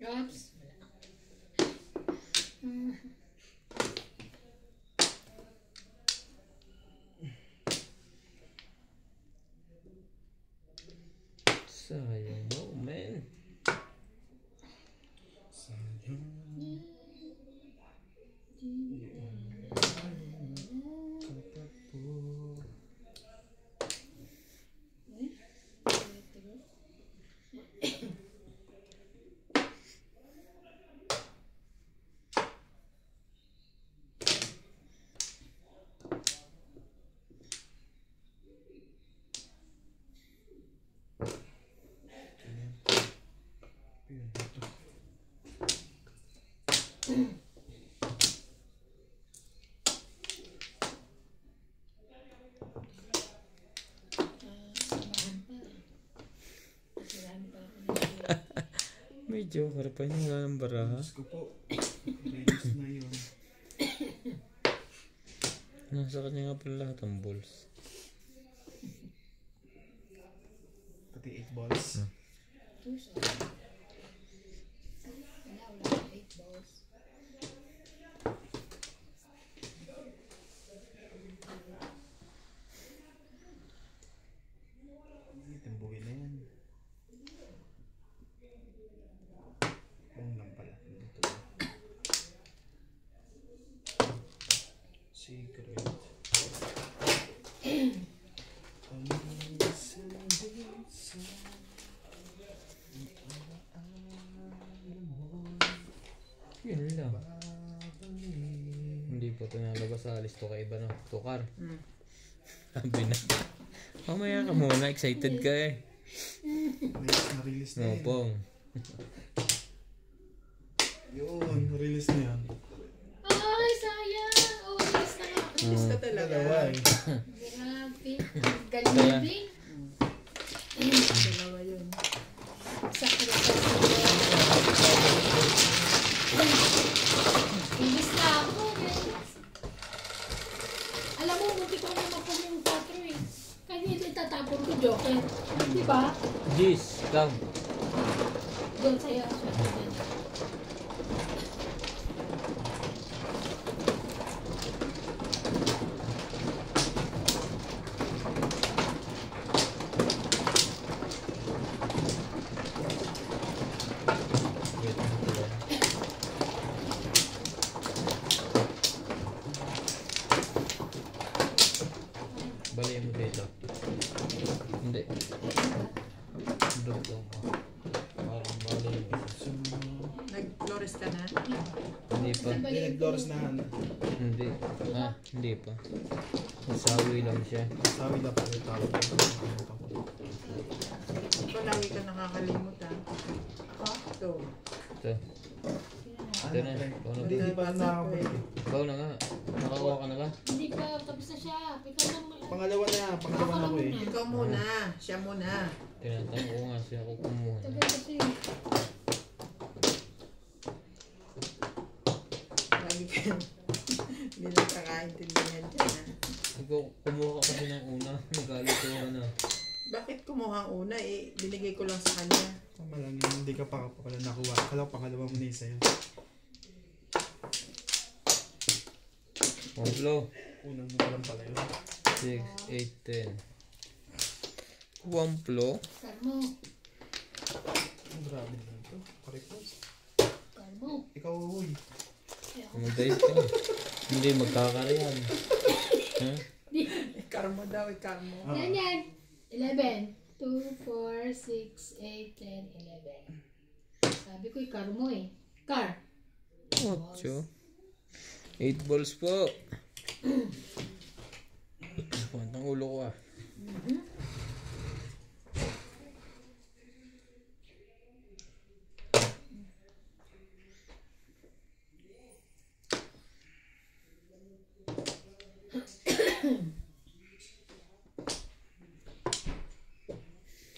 [SPEAKER 4] Ups! Wala.
[SPEAKER 1] Sayang mo, man. May joker pa niya, wala ng baraha.
[SPEAKER 3] Diyos ko po. Release na yun.
[SPEAKER 1] Nasa kanya nga pala lahat ang balls.
[SPEAKER 3] Pati 8 balls.
[SPEAKER 4] Wala 8 balls.
[SPEAKER 3] Timbugin na yan. Bong lang pala. Dito. Secret.
[SPEAKER 1] Yun lang. Hindi pa ito nalabas sa alis to kay iba no. Tukar. Sabi na. Mamaya ka muna, excited ka eh.
[SPEAKER 3] Na-release na yan.
[SPEAKER 1] Nopong.
[SPEAKER 3] Yun, na-release na yan.
[SPEAKER 4] Ay, sayang! Oh, release na nga.
[SPEAKER 2] Release ka talaga.
[SPEAKER 3] Dalawa eh.
[SPEAKER 4] Grabe. Galing din.
[SPEAKER 2] Dalawa yun.
[SPEAKER 4] Ilis na ako, guys. Alam mo, buti ko naman po yung 4 eh. Kaya ito itatapon ko, Joker. Di ba?
[SPEAKER 1] Jeez, ikaw.
[SPEAKER 4] Doon sa'yo.
[SPEAKER 1] Wait, bali mo dito. Hindi. Dugtong ko. Parang bali mo.
[SPEAKER 2] Nag-flores ka na?
[SPEAKER 1] Hindi pa.
[SPEAKER 3] Hindi, nag-doors na yan.
[SPEAKER 1] Hindi. Hindi pa. Masawi lang siya.
[SPEAKER 3] Sabi na pala yung tawag.
[SPEAKER 2] Ito lagi ka nakakalimot ha. Ito.
[SPEAKER 1] Ito. Ito na. Ikaw na.
[SPEAKER 3] Hindi pa nakabalik.
[SPEAKER 1] Ikaw na nga. Nakakuha ka na ba?
[SPEAKER 4] Hindi pa, tapos na siya. Ikaw lang.
[SPEAKER 3] Pangalawa na ako eh.
[SPEAKER 2] Ikaw muna. Siya muna.
[SPEAKER 1] Tinatanong ko nga siya ako kumuha.
[SPEAKER 4] Tagal kasi.
[SPEAKER 2] Lagi ka. Hindi na kakaintindihan dyan ha.
[SPEAKER 1] Ikaw kumuha ka kasi ng una. Nagalit ko na.
[SPEAKER 2] Bakit kumuha ang una eh? Binigay ko lang sa kanya.
[SPEAKER 3] Tama lang yun, hindi ka pa pala nakuha. Akala ko pangalawa mo na yung sa'yo.
[SPEAKER 1] Wamplo.
[SPEAKER 3] Unang mo lang pala yun.
[SPEAKER 1] 6, 8, 10. Wamplo.
[SPEAKER 4] Kalmo.
[SPEAKER 3] Ang grabe naman ito. Paripos.
[SPEAKER 4] Kalmo.
[SPEAKER 3] Ikaw, uy.
[SPEAKER 1] Mag-dice ka. Hindi, magkakarihan. Ha?
[SPEAKER 2] Ikarmo daw, ikarmo.
[SPEAKER 4] Yan yan. 11. 2, 4, 6, 8, 10, 11. Sabi ko, ikar mo eh. Car.
[SPEAKER 1] 8. 8 balls po. Pantang ulo ko ah.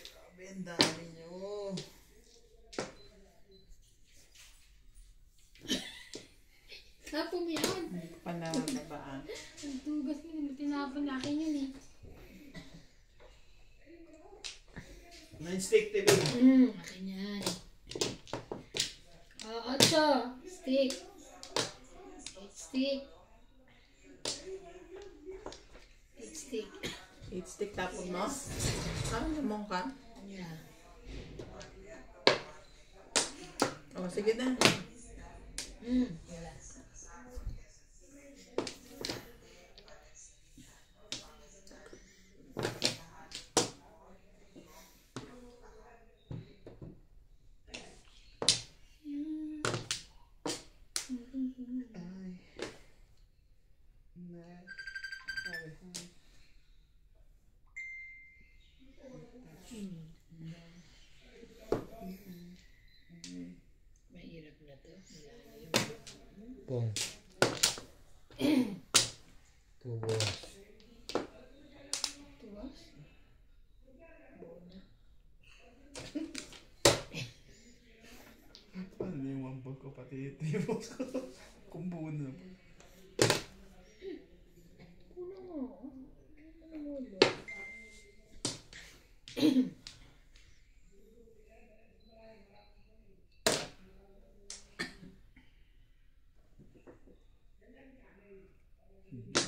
[SPEAKER 3] Grabe, ang dami nyo.
[SPEAKER 4] Tapos mo yan.
[SPEAKER 2] Panababaan.
[SPEAKER 4] Ang tugas mo, hindi mo tinapon akin yun eh.
[SPEAKER 3] 9 stick, TV.
[SPEAKER 4] Akin yan. 8 stick. 8 stick. 8 stick.
[SPEAKER 2] 8 stick tapon mo? Ah, lamong ka?
[SPEAKER 4] Yeah.
[SPEAKER 2] O, sige na.
[SPEAKER 4] Wala. Mahirap na to. Wala na yung
[SPEAKER 1] Pong. Tuwas.
[SPEAKER 4] tuwas.
[SPEAKER 3] Paano na yung wambag ko pati tibok ko? Kung buo na.
[SPEAKER 4] Puno mo. Ano mo ulo?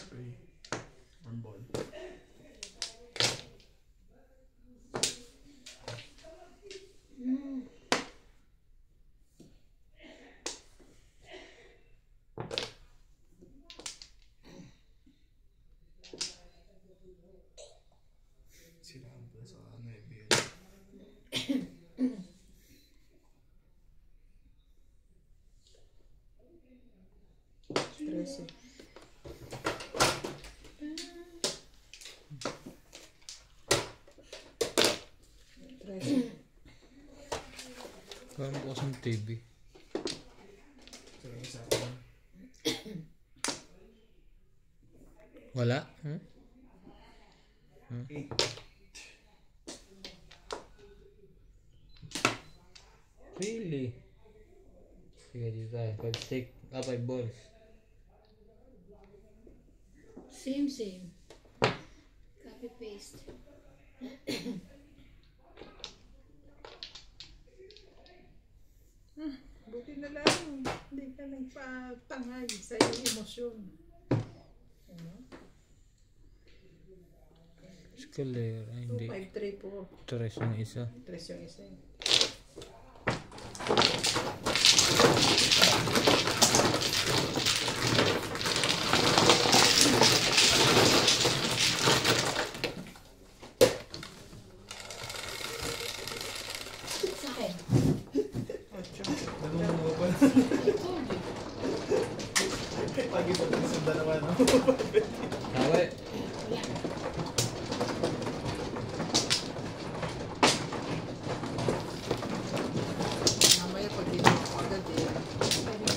[SPEAKER 3] Okay. One ball. Sirahan pala sa ano eh, beer.
[SPEAKER 2] 13.
[SPEAKER 1] Parang bukas ng TV.
[SPEAKER 3] Sa isa ko.
[SPEAKER 1] Wala? Hmm?
[SPEAKER 3] 8.
[SPEAKER 1] Really? Sige, dito tayo. 5 stick. 5 balls.
[SPEAKER 4] Same. Copy paste.
[SPEAKER 2] Buti na lang. Hindi ka nagpatangay sa iyong emosyon. Ano?
[SPEAKER 1] Scaler. Ay, hindi.
[SPEAKER 2] 5-3 po.
[SPEAKER 1] 3 yung isa.
[SPEAKER 2] 3 yung isa.
[SPEAKER 4] Sa akin.
[SPEAKER 2] 8.
[SPEAKER 3] Dalawang mo ba?
[SPEAKER 4] I told you.
[SPEAKER 3] Pagi pa din sa dalawa, no?
[SPEAKER 1] Sabi.
[SPEAKER 4] Wala.
[SPEAKER 2] Mamaya pag di ako agad eh.
[SPEAKER 1] Tawag mo.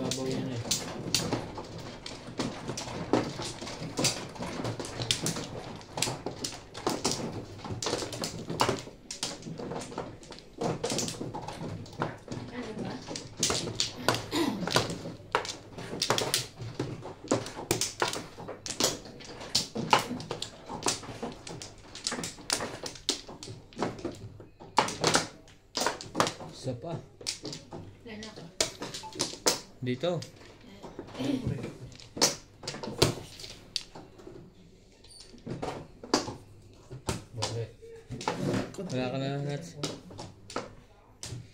[SPEAKER 1] Babaw yan eh.
[SPEAKER 4] Ano ba?
[SPEAKER 1] Isa pa.
[SPEAKER 4] Wala na ako.
[SPEAKER 1] Dito. Bakit? Wala ka na nuts.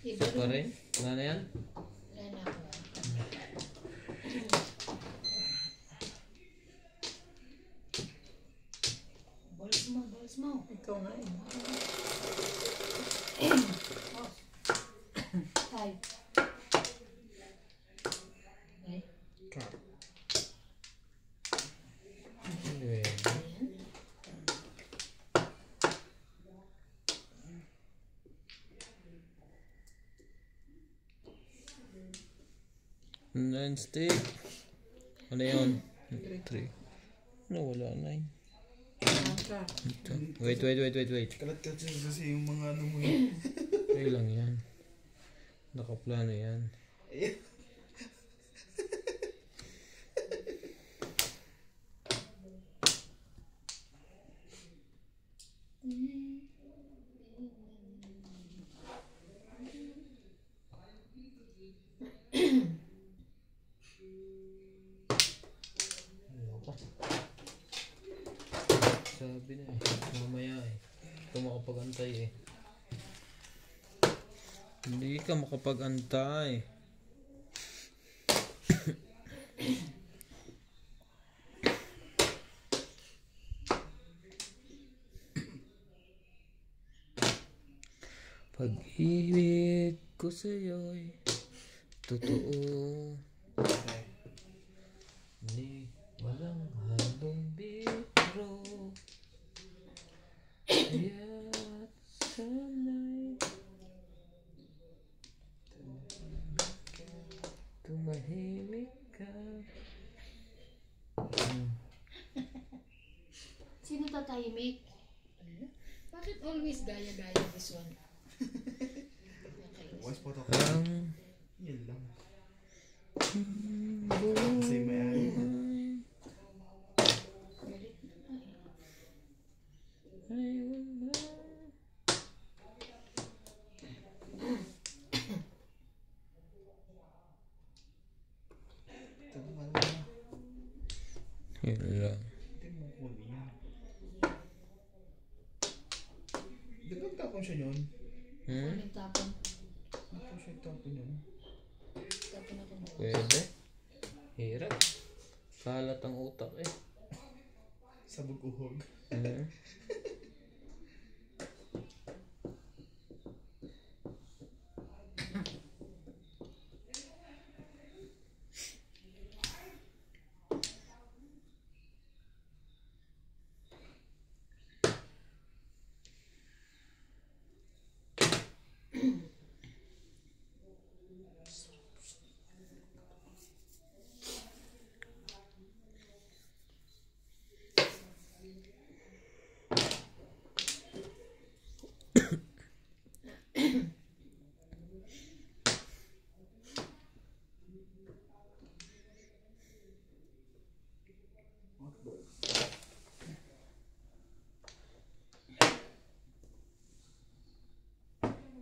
[SPEAKER 1] Isa pa rin? Wala na yan?
[SPEAKER 4] Wala na ako. Balls mo.
[SPEAKER 2] Ikaw nga eh.
[SPEAKER 4] Five. Okay.
[SPEAKER 1] Anyway. Non-stick. Ano yun? 3. No, wala na yun.
[SPEAKER 2] Angka.
[SPEAKER 1] Ito. Wait.
[SPEAKER 3] Kalat-kalat kasi yung mga ano mo yun.
[SPEAKER 1] Okay lang yan. Nakaplano yan. Sabi na eh. Mamaya eh. Ito makapag-antay eh. Hindi ka makapag-antay. Pag-ibig ko sa'yo'y totoo. Hindi walang halong biro. Kaya't sana'y tumahimik ka.
[SPEAKER 4] Sino tatahimik? Bakit always gaya-gaya this one?
[SPEAKER 3] Voice photo ko.
[SPEAKER 1] Ang
[SPEAKER 3] Yan lang. Kasi may ari.
[SPEAKER 4] Galit na nga eh.
[SPEAKER 1] ay wala.
[SPEAKER 3] Ito naman na.
[SPEAKER 1] Yun lang.
[SPEAKER 3] Hindi mo kunin yan. Di ba tapon siya yun?
[SPEAKER 4] Anong tapon?
[SPEAKER 3] Ano siya tapon yun?
[SPEAKER 4] Tapon ako mo.
[SPEAKER 1] Pwede. Hirap. Kalat ang utak eh.
[SPEAKER 3] Sabog uhog.
[SPEAKER 1] Hmm.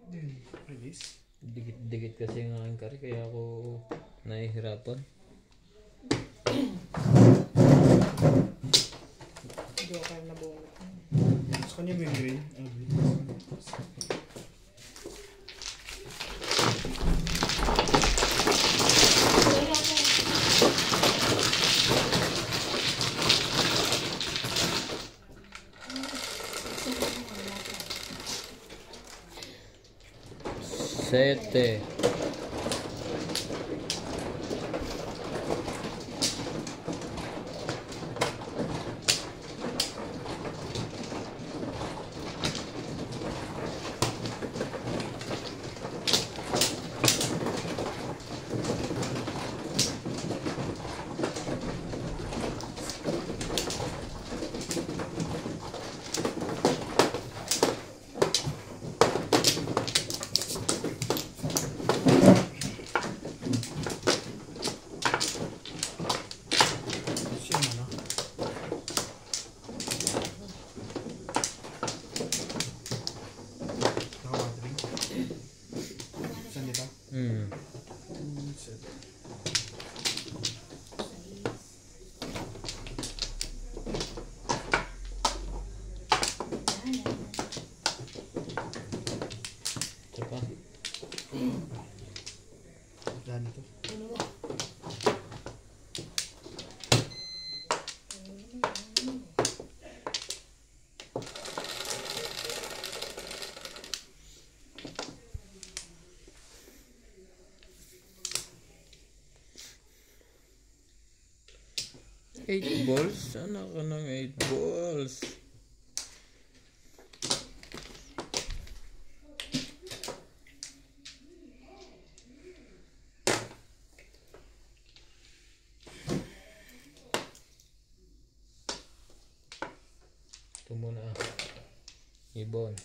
[SPEAKER 3] Then, release.
[SPEAKER 1] Dikit-dikit kasi ang aking kari kaya ako nahihirapan.
[SPEAKER 2] Joker na bungot.
[SPEAKER 3] Sa kanya may green.
[SPEAKER 1] Sete.
[SPEAKER 3] Siya ano? Naka-battery. Saan dito?
[SPEAKER 1] Hmm.
[SPEAKER 3] Set.
[SPEAKER 1] Ito pa.
[SPEAKER 3] Daan ito.
[SPEAKER 4] Ano mo?
[SPEAKER 1] 8 balls? Anak ka ng 8 balls. Ito muna. Ibon.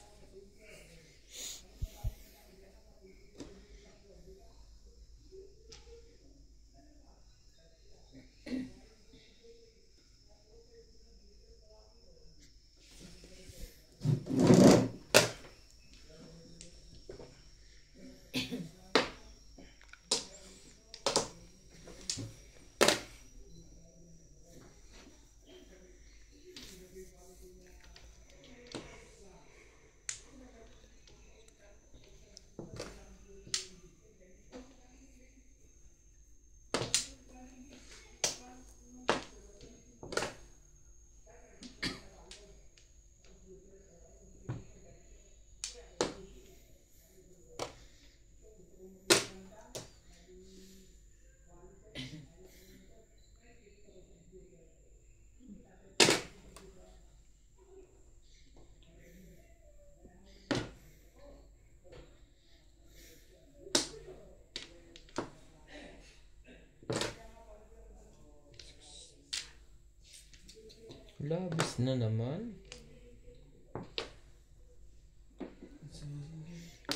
[SPEAKER 1] Labis na naman.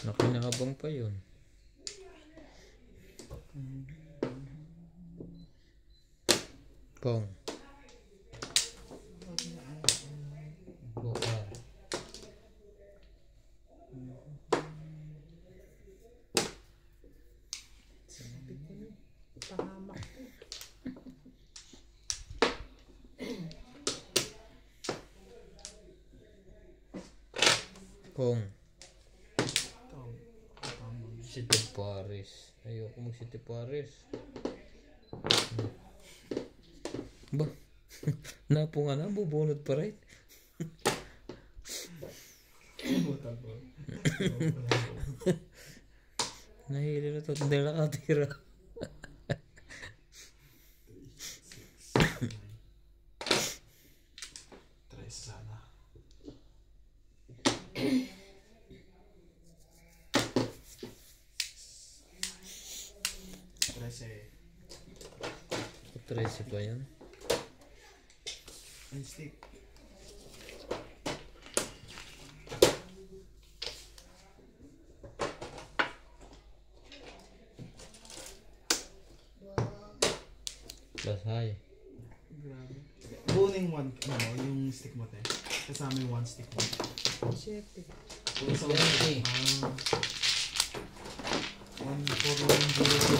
[SPEAKER 1] Nakinabang pa yun. Pong. Buka.
[SPEAKER 2] Pangamak ko.
[SPEAKER 1] Pong.
[SPEAKER 3] Tama.
[SPEAKER 1] City Paris. Ayoko mag City Paris. Ba? Napo nga na, bubunod pa rin. Nahili na to, hindi nakatira.
[SPEAKER 3] Tres sana. Trece.
[SPEAKER 1] 13 pa yan.
[SPEAKER 3] And stick.
[SPEAKER 1] Plus high.
[SPEAKER 3] Grabe. Buning one, yung stick mo te. Kasama yung one stick mo.
[SPEAKER 2] 7.
[SPEAKER 1] 20.
[SPEAKER 3] One for one zero.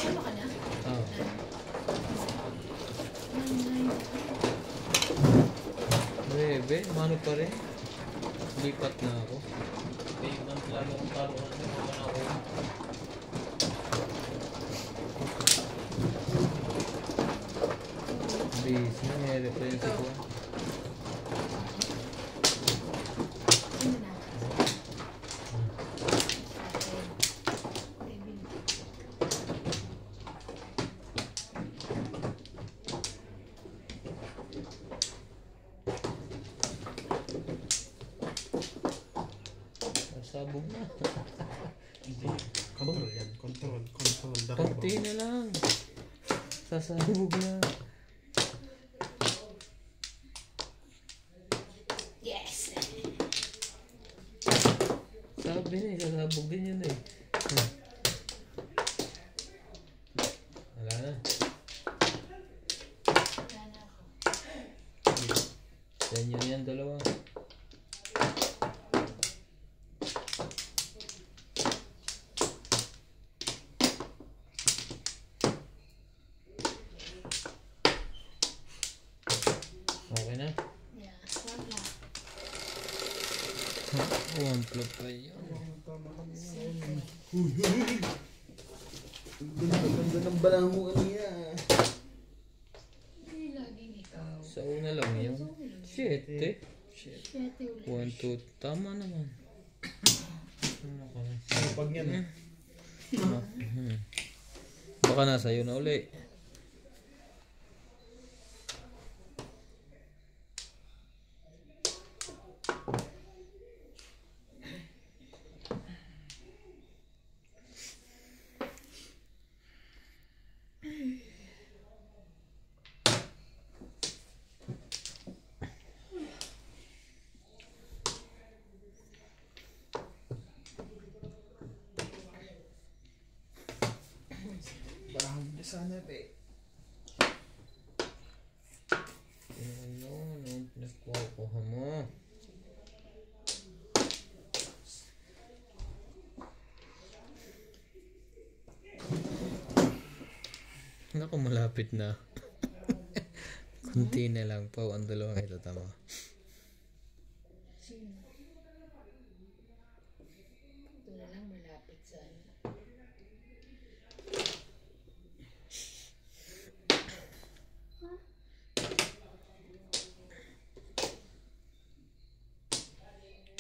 [SPEAKER 4] Ano ka na?
[SPEAKER 1] Oh. Bebe, mano pa rin. Lipat na ako. Payment lalo kung taruhan na naman ako. Bis na, may reference ko.
[SPEAKER 4] Ano na?
[SPEAKER 1] Sabog na.
[SPEAKER 3] Hindi. Control yan. Control. Control.
[SPEAKER 1] Konti na lang. Sasabog na.
[SPEAKER 4] Yes!
[SPEAKER 1] Sabi na eh, sasabog din yun eh. Wala na.
[SPEAKER 4] Wala na ako.
[SPEAKER 1] Yan yun yan, dalawa. Okay na?
[SPEAKER 4] Yeah, one lang.
[SPEAKER 1] One plot pa yun.
[SPEAKER 3] Ganda ng balang mo kanina.
[SPEAKER 4] Hindi laging ikaw.
[SPEAKER 1] Sa una lang yun. Shit eh.
[SPEAKER 4] Siyete ulit.
[SPEAKER 1] 1, 2, tama naman. Ano ka na?
[SPEAKER 3] Pag yan.
[SPEAKER 1] Baka nasa iyo na uli.
[SPEAKER 3] Barang na sana be.
[SPEAKER 1] Ano, nagkukuha mo. Naku, malapit na. Kunti na lang pa. Ang dalawang ito, tama.
[SPEAKER 4] Sino? Ito na lang malapit sana.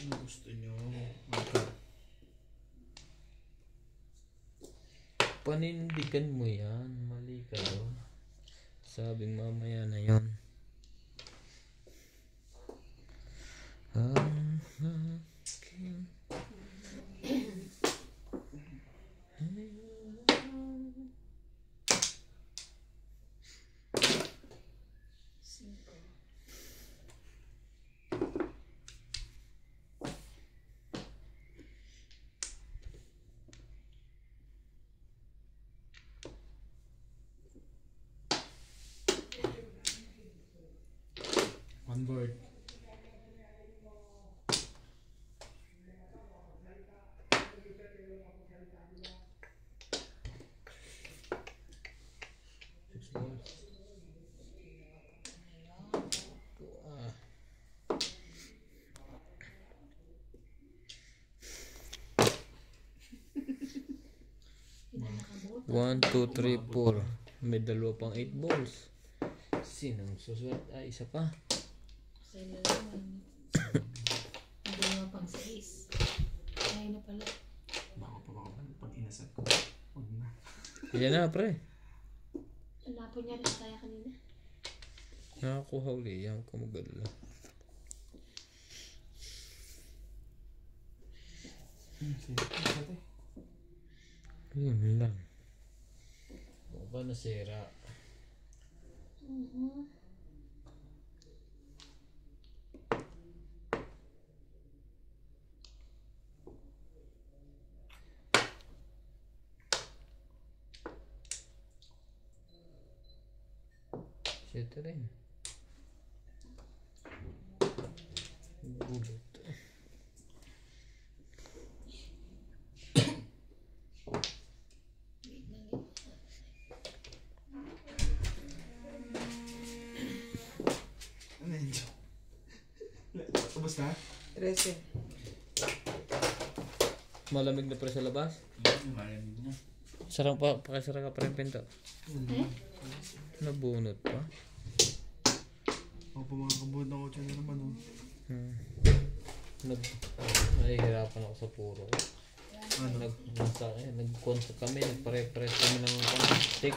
[SPEAKER 3] Ano gusto nyo? Okay.
[SPEAKER 1] Panindigan mo yan. Mali ka doon. Sabing mamaya na yon. 1, 2, 3, 4. May dalawa pang 8 balls. Sinong suswerte? Ay, isa pa.
[SPEAKER 4] Sila naman. Hindi mo pang 6. Ay na pala.
[SPEAKER 3] Pag inasal ko. Huwag na.
[SPEAKER 1] Yan na, pre.
[SPEAKER 4] Napon niya rin tayo kanina.
[SPEAKER 1] Nakakuha uli. Yan ko magalala. Yun lang. O ba nasira? Shit rin. Gulot.
[SPEAKER 3] Ano yun? Tapos na?
[SPEAKER 2] 13.
[SPEAKER 1] Malamig na pre sa labas?
[SPEAKER 5] Malamig na.
[SPEAKER 1] Sarang pa, pakisara ka pa rin pinto.
[SPEAKER 4] Eh?
[SPEAKER 1] Nabunot pa.
[SPEAKER 3] Ako pa mga kabuhat ng kotse na naman. Oh.
[SPEAKER 1] Nahihirapan ako sa puro. Nag-contact kami, nagpare-press kami ng stick.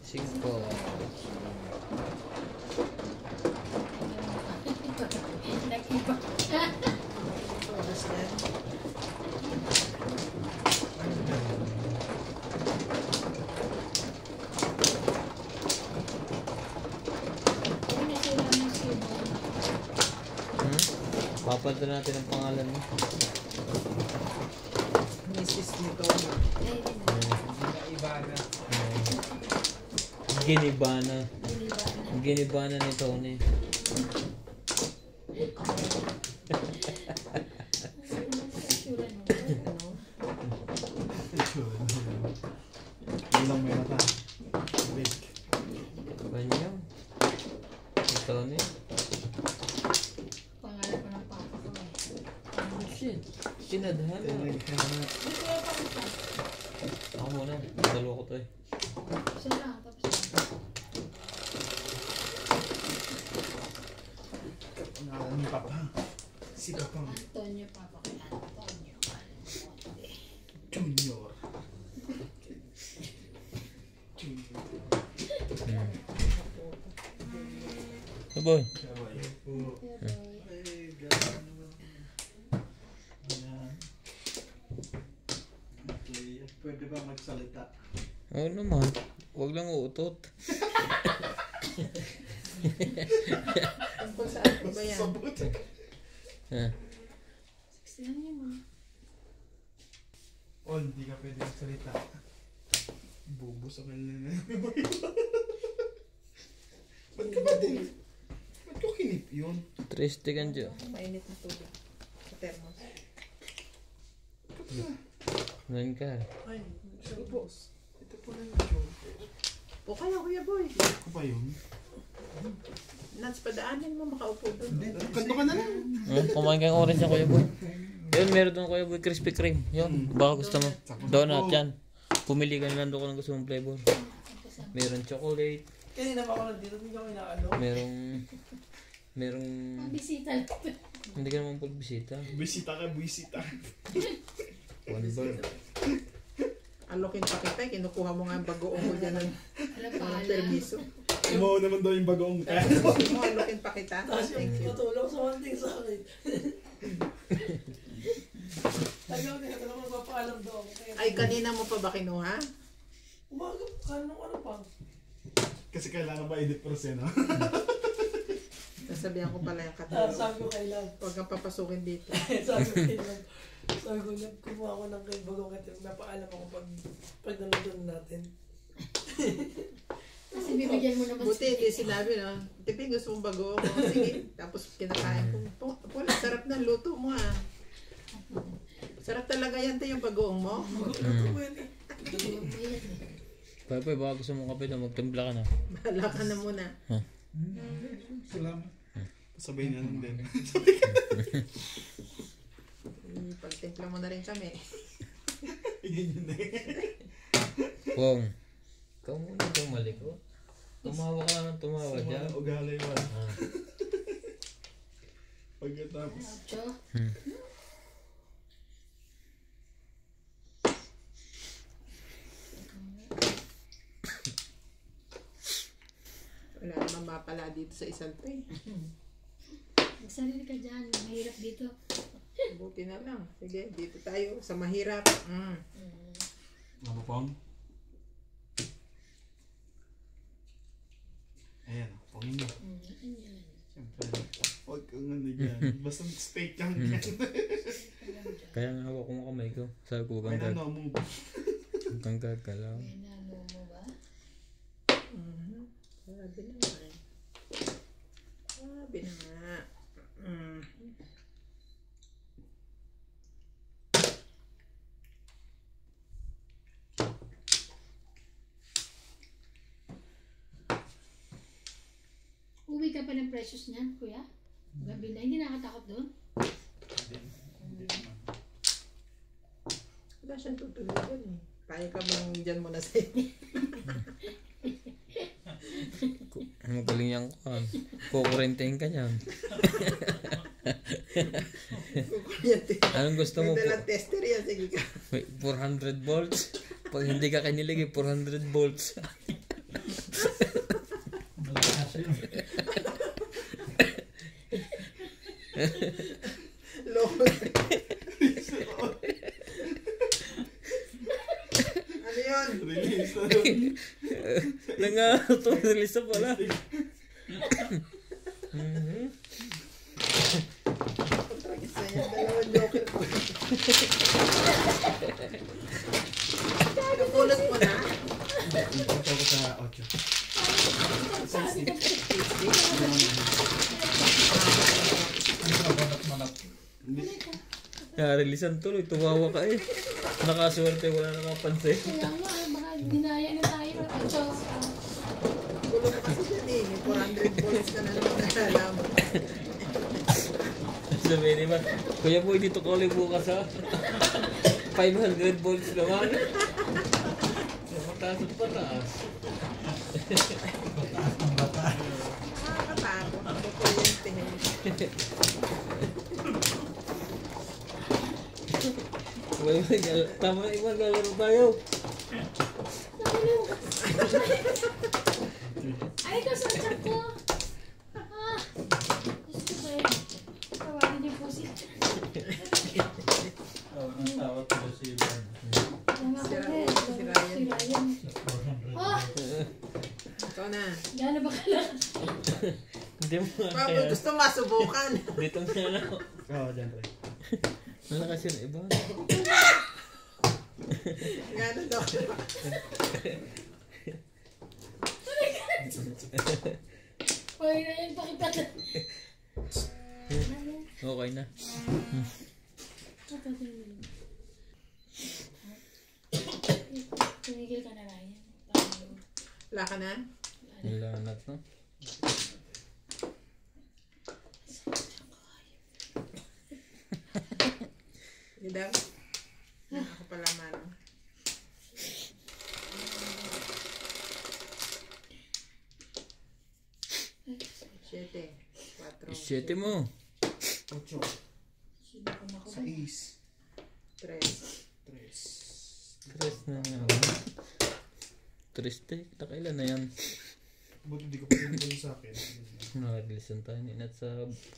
[SPEAKER 1] Cinco.
[SPEAKER 4] Nag-iba.
[SPEAKER 2] Oras yan.
[SPEAKER 4] Ay, nasira na yung keyboard.
[SPEAKER 1] Papalitan natin ang pangalan mo.
[SPEAKER 2] Mrs. Nicole.
[SPEAKER 4] Ay, hindi na.
[SPEAKER 1] Ginibana.
[SPEAKER 4] Iniba na.
[SPEAKER 1] Ginibana ni Tony.
[SPEAKER 4] Sure mo.
[SPEAKER 2] Ano?
[SPEAKER 3] Yun lang may mata. Big.
[SPEAKER 1] Kanya. Ni Tony.
[SPEAKER 4] Pangalan pa ng papa ko eh.
[SPEAKER 1] Oh shit. Sinadhan na.
[SPEAKER 4] Hindi ko yung pakita.
[SPEAKER 1] Ako muna. Dalawa ko to eh.
[SPEAKER 4] Siya lang, tapos na.
[SPEAKER 3] Pangalan ni Papa. Si Papa.
[SPEAKER 4] Antonio, papa ko. Antonio.
[SPEAKER 3] Junior. Junior.
[SPEAKER 1] Oh boy.
[SPEAKER 4] Yeah, boy.
[SPEAKER 3] Ay, gano'n naman. Ayan. Okay. Pwede ba magsalita?
[SPEAKER 1] Oo naman. Huwag lang uutot.
[SPEAKER 2] Tungkol saan ko ba yan?
[SPEAKER 3] Sabot.
[SPEAKER 1] Ha.
[SPEAKER 4] 60 lang yun mo.
[SPEAKER 3] Oh, hindi ka pwede magsalita. Bubos ako na. Ba't ka ba din? Ba't ko kinip yun?
[SPEAKER 1] Triste ka dyan.
[SPEAKER 2] Mainit na tubig. Sa thermos.
[SPEAKER 1] Ngayon ka.
[SPEAKER 3] Ay, siya po. Ito po lang yung
[SPEAKER 2] O kaya Kuya Boy.
[SPEAKER 3] Ako ba yun?
[SPEAKER 2] Nats, padaanin mo makaupo doon.
[SPEAKER 3] Kanto ka na lang.
[SPEAKER 1] Kumain kang orange na Kuya Boy. Yun, meron doon Kuya Boy Krispy Kreme. Yun, baka gusto mo. Donut yan. Pumili ka na lang doon kung gusto mong flavor. Meron chocolate.
[SPEAKER 5] Kanina pa ako nandito, hindi ako inaano.
[SPEAKER 1] Merong...
[SPEAKER 4] Ang bisita lang.
[SPEAKER 1] Hindi ka naman pagbisita.
[SPEAKER 3] Bisita ka, bisita.
[SPEAKER 1] One bar.
[SPEAKER 2] Alokin pa kita, kinukuha mo nga ang bagoong mo dyan ng
[SPEAKER 4] Alam pa,
[SPEAKER 2] walang
[SPEAKER 4] alam.
[SPEAKER 2] permiso.
[SPEAKER 3] Umaw naman daw yung bagoong ka.
[SPEAKER 2] Tapos mo, alokin pa kita.
[SPEAKER 5] Tapos
[SPEAKER 2] Thank you.
[SPEAKER 5] yung tutulong sa one thing sa akin. Ayaw niya, talaga magpapaalam daw ako.
[SPEAKER 2] Ay, kanina mo pa ba kinuha?
[SPEAKER 5] Umaga, ano pa?
[SPEAKER 3] Kasi kailangan ba edit process, no?
[SPEAKER 2] Nasabihan ko pala yung
[SPEAKER 5] Sabi
[SPEAKER 2] katulong.
[SPEAKER 5] ko kay Love.
[SPEAKER 2] Huwag kang papasukin dito.
[SPEAKER 5] Sabi ko kay Love. Sabi ko, Love, kumuha ko ng kay bagong katil. Napaalam ako pag nalutun natin.
[SPEAKER 4] Kasi bibigyan mo naman
[SPEAKER 2] Buti, hindi sinabi, no? Tipi, gusto mong bagoong. O, sige. Tapos kinakain ko. Pula, sarap ng luto mo, ha? Sarap talaga yan, yung bagoong mo.
[SPEAKER 5] Magulat ko yan eh.
[SPEAKER 4] Huwag mo yan eh.
[SPEAKER 1] Papa, baka gusto mong kape na magtimpla ka na.
[SPEAKER 2] Bahala ka na muna.
[SPEAKER 3] Salamat. Sabay niya nun din.
[SPEAKER 2] Pagtimpla mo na rin kami.
[SPEAKER 3] Yun yun eh.
[SPEAKER 1] Pong. Ikaw muna bumalik ko. Tumawa ka lang ng tumawa dyan.
[SPEAKER 3] Ugali man.
[SPEAKER 1] Ah.
[SPEAKER 3] Pagkatapos.
[SPEAKER 4] Ocho.
[SPEAKER 2] Wala naman mapala dito sa isang tray.
[SPEAKER 4] Magsarili ka dyan. Mahirap dito.
[SPEAKER 2] Buti na lang. Sige, dito tayo sa mahirap.
[SPEAKER 3] Ano pong? Ayan, pongin mo.
[SPEAKER 4] Ayan.
[SPEAKER 3] Siyempre, huwag kang ano dyan. Basta straight lang yan.
[SPEAKER 1] Kaya nga hawak ko mga kamay ko. Sabi ko,
[SPEAKER 3] May
[SPEAKER 1] huwag
[SPEAKER 3] ano mo.
[SPEAKER 1] kang gagalaw.
[SPEAKER 4] May nano mo ba?
[SPEAKER 2] Sabi na nga. Sabi na nga.
[SPEAKER 4] Uwi ka pa ng precious niyan, kuya? Gabi na, hindi nakatakot doon?
[SPEAKER 3] Hindi naman.
[SPEAKER 2] Wala siyang tutulugan eh. Kaya ka bang dyan muna sa inyo?
[SPEAKER 1] Magaling yan ko. Kukurentahin ka niyan.
[SPEAKER 2] Kukuryente.
[SPEAKER 1] Anong gusto mo
[SPEAKER 2] May
[SPEAKER 1] po?
[SPEAKER 2] dalang tester yan. Sige ka.
[SPEAKER 1] May 400 volts. Pag hindi ka kinilig, 400 volts.
[SPEAKER 2] Loko. Ano yun?
[SPEAKER 3] Release na yun.
[SPEAKER 1] Nang-release na pala.
[SPEAKER 2] Tragis na yan. Dalawang joker po. Napulot mo na?
[SPEAKER 3] Ito ko sa 8.
[SPEAKER 1] Releasean tuloy. Tumawa ka eh. Nakaswerte, wala nakapansin.
[SPEAKER 4] Kaya nga, baka dinaya na tayo. Ocho.
[SPEAKER 2] Gulo mo kasi dyan eh. May 400 volts ka na naman nalalaman.
[SPEAKER 1] Sabi naman, Kuya Boy, dito ko ulit bukas ha. 500 volts naman. Mataas at pataas.
[SPEAKER 2] Nakakatakot. Kukuryente.
[SPEAKER 1] Tama na iba, lalaro tayo.
[SPEAKER 4] Ay, ito sa chat ko. Gusto ko eh. Tawagin niyo po si...
[SPEAKER 5] Tawag ko si Ivan.
[SPEAKER 4] Tama ko eh.
[SPEAKER 2] Si Ryan.
[SPEAKER 4] Si Ryan. Oh!
[SPEAKER 2] Ikaw na.
[SPEAKER 4] Gano'n ba kalakas?
[SPEAKER 1] Hindi mo nga
[SPEAKER 2] Papa,
[SPEAKER 1] kaya.
[SPEAKER 2] gusto masubukan.
[SPEAKER 1] Dito nga na ako.
[SPEAKER 3] Oo, dyan rin.
[SPEAKER 1] Nalakas yun, iba.
[SPEAKER 2] Gano'n daw.
[SPEAKER 4] Uy, Ryan, pakita na.
[SPEAKER 1] Okay na.
[SPEAKER 4] Tumigil ka na, Ryan.
[SPEAKER 2] Wala ka na?
[SPEAKER 1] Nilanat no?
[SPEAKER 2] Hindi daw. Ako pala man. Siyete. 4.
[SPEAKER 1] 7 mo.
[SPEAKER 3] 8.
[SPEAKER 4] Sinipon ako ba?
[SPEAKER 3] 6.
[SPEAKER 2] 3.
[SPEAKER 3] 3.
[SPEAKER 1] Tres na nga. Triste. Nakailan na yan.
[SPEAKER 3] Buti di ko pa rin sa akin.
[SPEAKER 1] Nakadilisan tayo ni Nat sa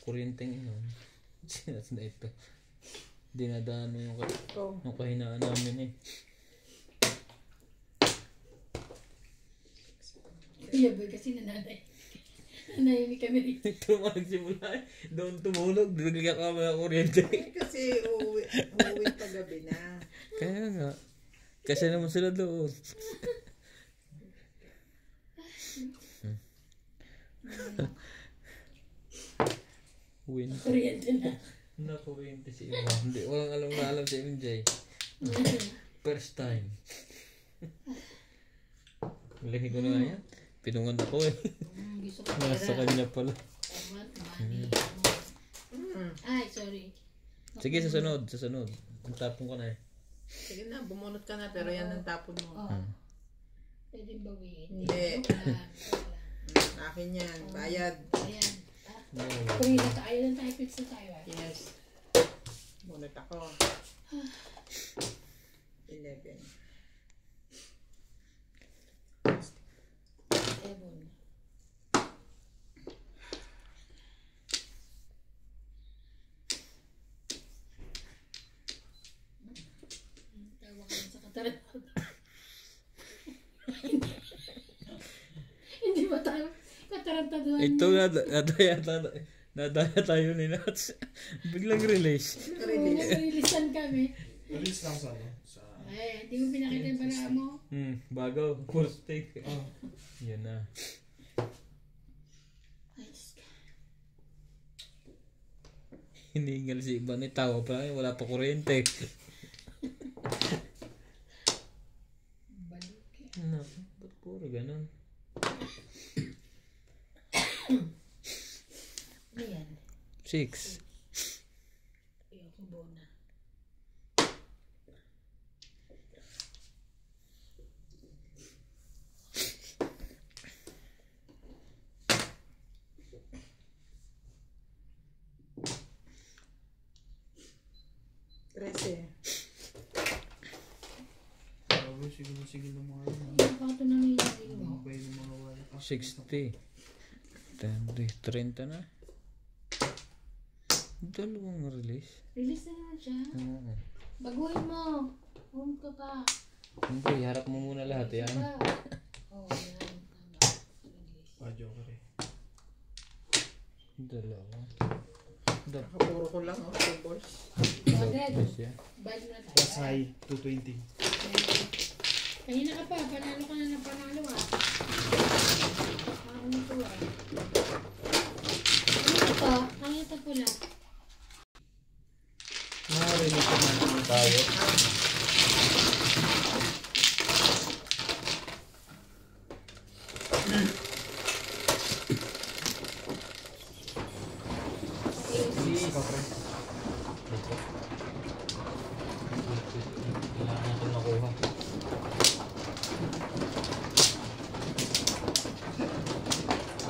[SPEAKER 1] kuryenteng yun. Sinas na ito. Dinadaan mo yung kahinaan namin eh.
[SPEAKER 4] Kuya Boy, kasi nananay. Nanayimik kami rin.
[SPEAKER 1] Tumalag simula eh. Doon tumulog. Bigla ka mga kuryente.
[SPEAKER 2] Kasi uuwi pa gabi na.
[SPEAKER 1] Kaya nga. Kasi naman sila doon. Win.
[SPEAKER 4] Kuryente na.
[SPEAKER 1] Nakuryente si Iwa. Hindi, walang alam na alam si MJ. First time. Lagi ko na nga yan. Pinungan ako eh.
[SPEAKER 4] Gusto ko
[SPEAKER 1] Nasa
[SPEAKER 4] pera.
[SPEAKER 1] kanya pala.
[SPEAKER 4] I want money. Sorry.
[SPEAKER 1] Sige, sa sunod. Ang tapong ko na eh.
[SPEAKER 2] Sige na, bumunot ka na, pero yan ang tapon mo.
[SPEAKER 4] Oo. Pwede bawiin.
[SPEAKER 2] Hindi.
[SPEAKER 4] Wala.
[SPEAKER 2] Akin yan, bayad.
[SPEAKER 4] Ayan. Kung hindi tayo lang tayo, fix na tayo ah.
[SPEAKER 2] Yes. Bunot ako. 11.
[SPEAKER 4] 7. Tawa ka sa katarantado. Hindi ba tayo katarantaduhan?
[SPEAKER 1] Ito, nadaya tayo ni Nats. Biglang release.
[SPEAKER 4] Nag-releasean kami.
[SPEAKER 3] Release lang sa ano? Sa...
[SPEAKER 4] Ay, hindi mo pinakita yung pala mo.
[SPEAKER 1] Bago. First take. Yan na.
[SPEAKER 4] Ay, Diyos ka.
[SPEAKER 1] Hiningal si Iban. Tawa pa lang. Wala pa kuryente.
[SPEAKER 4] Balik eh.
[SPEAKER 1] Ano? Ba't puro ganun?
[SPEAKER 4] Ano yan?
[SPEAKER 1] 6.
[SPEAKER 4] Ayoko bona.
[SPEAKER 3] Sige ng mga ano.
[SPEAKER 4] Ano pa ito nangyayari mo?
[SPEAKER 3] Mga bay ng mga wala.
[SPEAKER 1] 60. 30 na. Dalawang release.
[SPEAKER 4] Release na naman siya.
[SPEAKER 1] Oo.
[SPEAKER 4] Baguhin mo. Home ka pa.
[SPEAKER 1] Hindi, harap mo muna lahat yan.
[SPEAKER 4] Diba? Oo, yan. Tama. Release.
[SPEAKER 3] Pa-joker eh.
[SPEAKER 1] Dalawa.
[SPEAKER 2] Nakapuro ko lang, 2 balls.
[SPEAKER 4] Agad.
[SPEAKER 1] Yes, yeah.
[SPEAKER 4] Balik na tayo.
[SPEAKER 3] Plus high, 220.
[SPEAKER 4] Kanina ka pa. Panalo ka na ng panalo ah. Ano ito ah. Ano ito pa? Ano ito pula?
[SPEAKER 1] Narinig ko naman tayo.
[SPEAKER 3] Ikaw pre.
[SPEAKER 1] Kailangan natin makuha.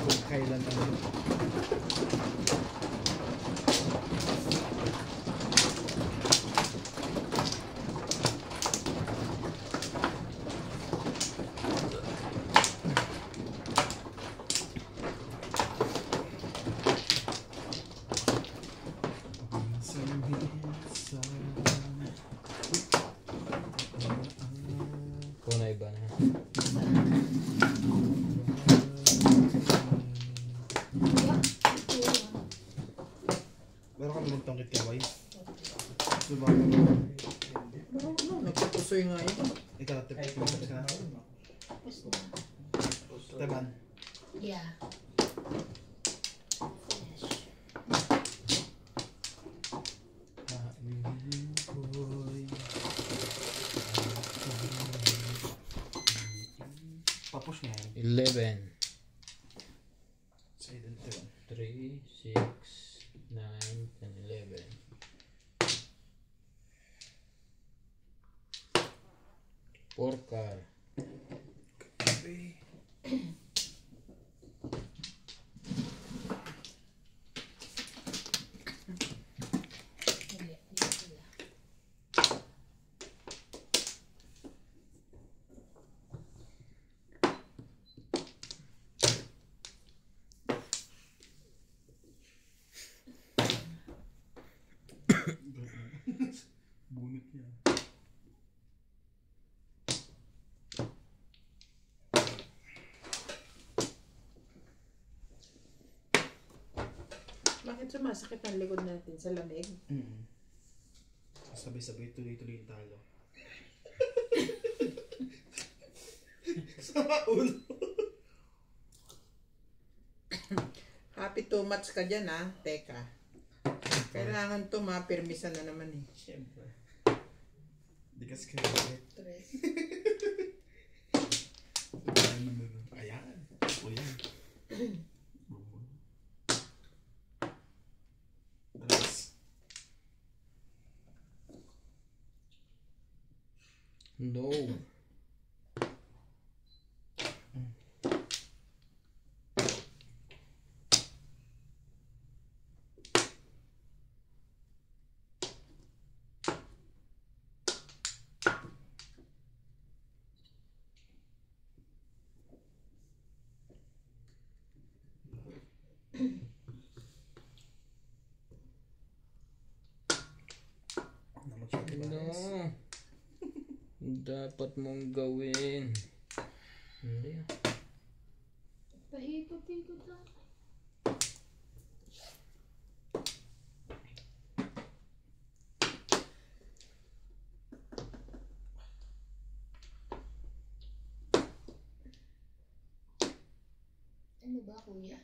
[SPEAKER 3] Kung kailan ano.
[SPEAKER 1] Kung na iba na.
[SPEAKER 3] Meron kami nagtangkit kay Wai. Diba?
[SPEAKER 2] Nagpupusoy nga ito.
[SPEAKER 3] Ikaw, tipis ka na.
[SPEAKER 4] Tapos na.
[SPEAKER 3] Teban.
[SPEAKER 4] Yeah. Finish.
[SPEAKER 3] Tapos niya yan.
[SPEAKER 1] 11.
[SPEAKER 3] Sa edad, Teban.
[SPEAKER 1] 3, 6, 9, 10, 11. Porcar.
[SPEAKER 4] Hindi. Hindi sila.
[SPEAKER 3] Bunot niya.
[SPEAKER 2] Bakit sumasakit ang likod natin sa lamig?
[SPEAKER 3] Sabay-sabay tuloy-tuloy yung talo. Sa ulo.
[SPEAKER 2] Happy too much ka dyan ha. Teka. Kailangan to mapirmisan na naman eh.
[SPEAKER 3] Siyempre. Di kasi kaya.
[SPEAKER 4] Tres.
[SPEAKER 3] Ayan. O yan. Tres.
[SPEAKER 1] dapat mong gawin? Hindi ah.
[SPEAKER 4] Paikot-ikot lang. Ano ba, kuya?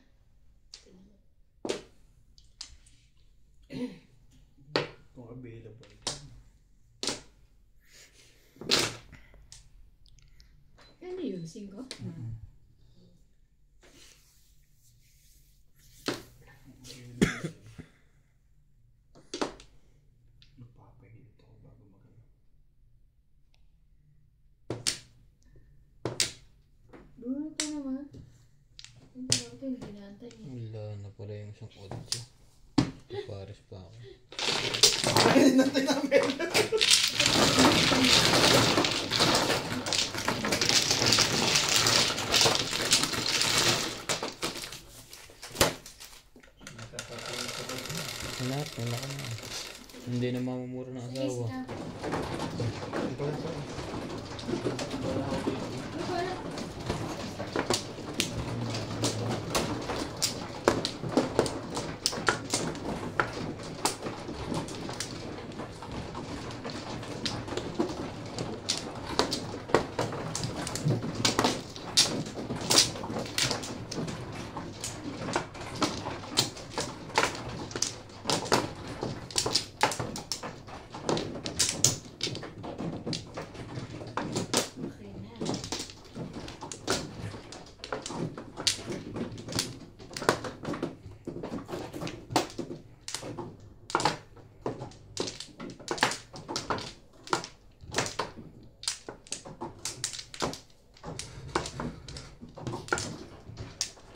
[SPEAKER 3] Kung available.
[SPEAKER 4] Ano yun, 5?
[SPEAKER 3] Magpapahilip ako bago magano.
[SPEAKER 4] Buhay ka naman. Ang tawag ito, hindi naantay niya.
[SPEAKER 1] Wala na pala yung isang audio. Pares pa ako.
[SPEAKER 3] Ay, natin namin!
[SPEAKER 1] Lahat, wala ka na. Hindi na mamumura ng asawa.
[SPEAKER 3] Ito na ito.
[SPEAKER 4] Okay na.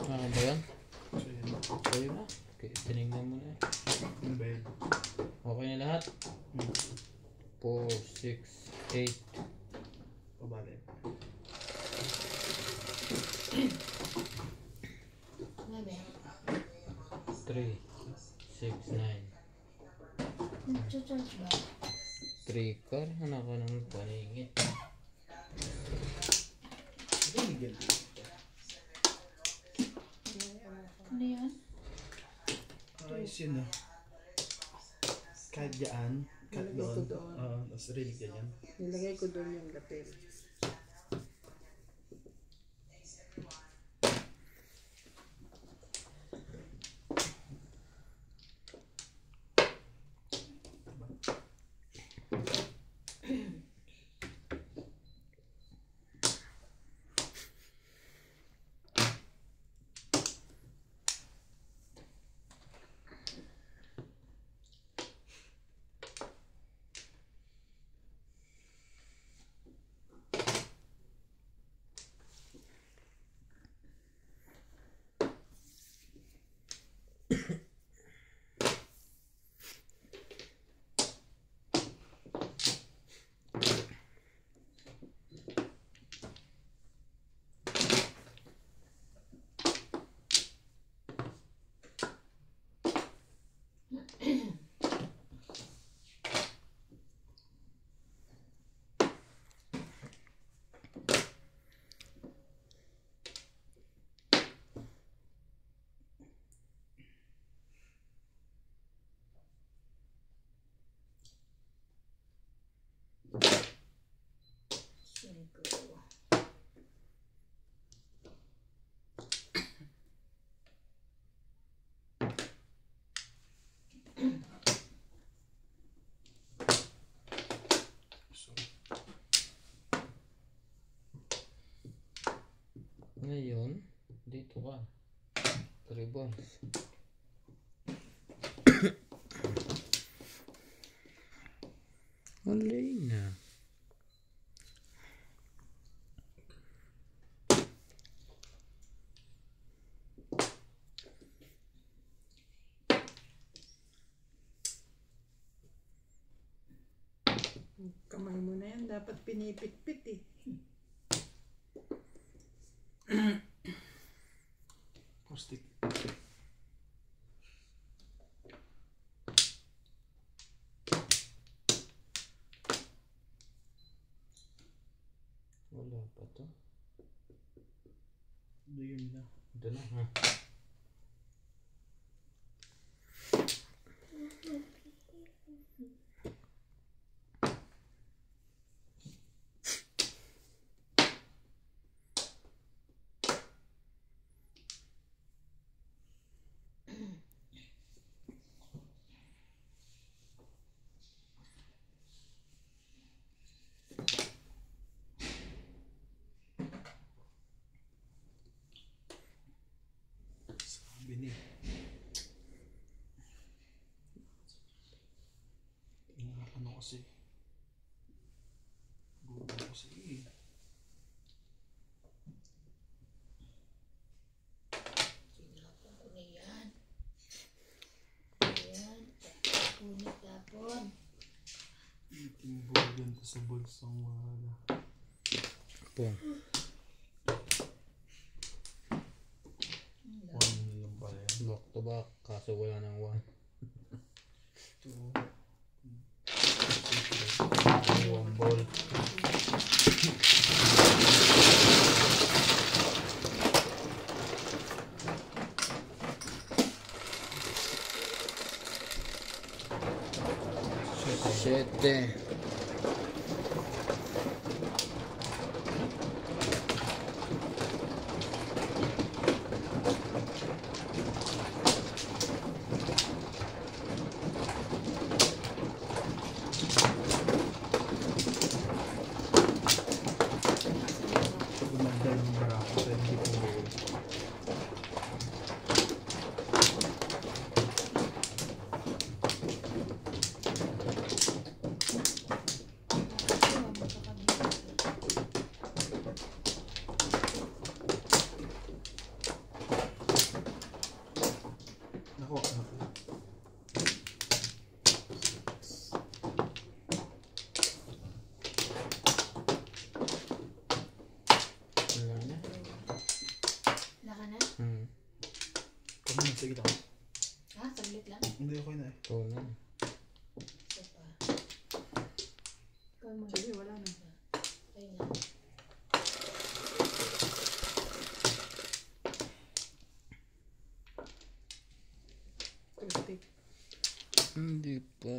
[SPEAKER 1] Ah, ba yan?
[SPEAKER 3] So, yun.
[SPEAKER 1] Sa'yo na. Okay, tinignan mo na eh.
[SPEAKER 3] Ano ba yun?
[SPEAKER 1] Okay na lahat? 4, 6, 8.
[SPEAKER 3] Pabalik.
[SPEAKER 4] Ano ba?
[SPEAKER 1] 3, 6, 9.
[SPEAKER 4] Nag-charge ba?
[SPEAKER 1] 3 car, anak ka ng paningit.
[SPEAKER 3] Binigyan din.
[SPEAKER 4] Ano yan?
[SPEAKER 3] Ayos yun ah. Kahit dyan, kahit
[SPEAKER 2] Nilagay ko
[SPEAKER 3] doon.
[SPEAKER 2] doon.
[SPEAKER 3] Tapos rinig ka yan.
[SPEAKER 2] Nilagay ko doon yung lapel.
[SPEAKER 1] Ngayon, dito ka. 3 balls. Alay na.
[SPEAKER 2] Kamay mo na yan. Dapat pinipit-pit eh.
[SPEAKER 3] Postik. Bigyan nila.
[SPEAKER 1] Ito na, ha?
[SPEAKER 3] Sabi ni. Ano kasi? Bubo kasi eh.
[SPEAKER 4] Sinapon ko na yan. Ayan. Punit tapon.
[SPEAKER 3] Timbugan to sa bulsong wala.
[SPEAKER 1] Pong.
[SPEAKER 3] 1 million pala yan.
[SPEAKER 1] Back to back. Kaso wala nang 1.
[SPEAKER 3] 2.
[SPEAKER 1] 1 ball. Siyete.
[SPEAKER 3] Gumanda yung barako sa hindi po buo. Nako, nako.
[SPEAKER 1] Wala na.
[SPEAKER 4] Naka na?
[SPEAKER 3] Kami, sige lang.
[SPEAKER 4] Ha? Saglit lang?
[SPEAKER 3] Hindi, okay na eh.
[SPEAKER 1] Ito na.
[SPEAKER 4] Isa pa. Ikaw mo.
[SPEAKER 2] Sige, wala na.
[SPEAKER 4] Ayun na.
[SPEAKER 2] Toothpick.
[SPEAKER 1] Hindi pa.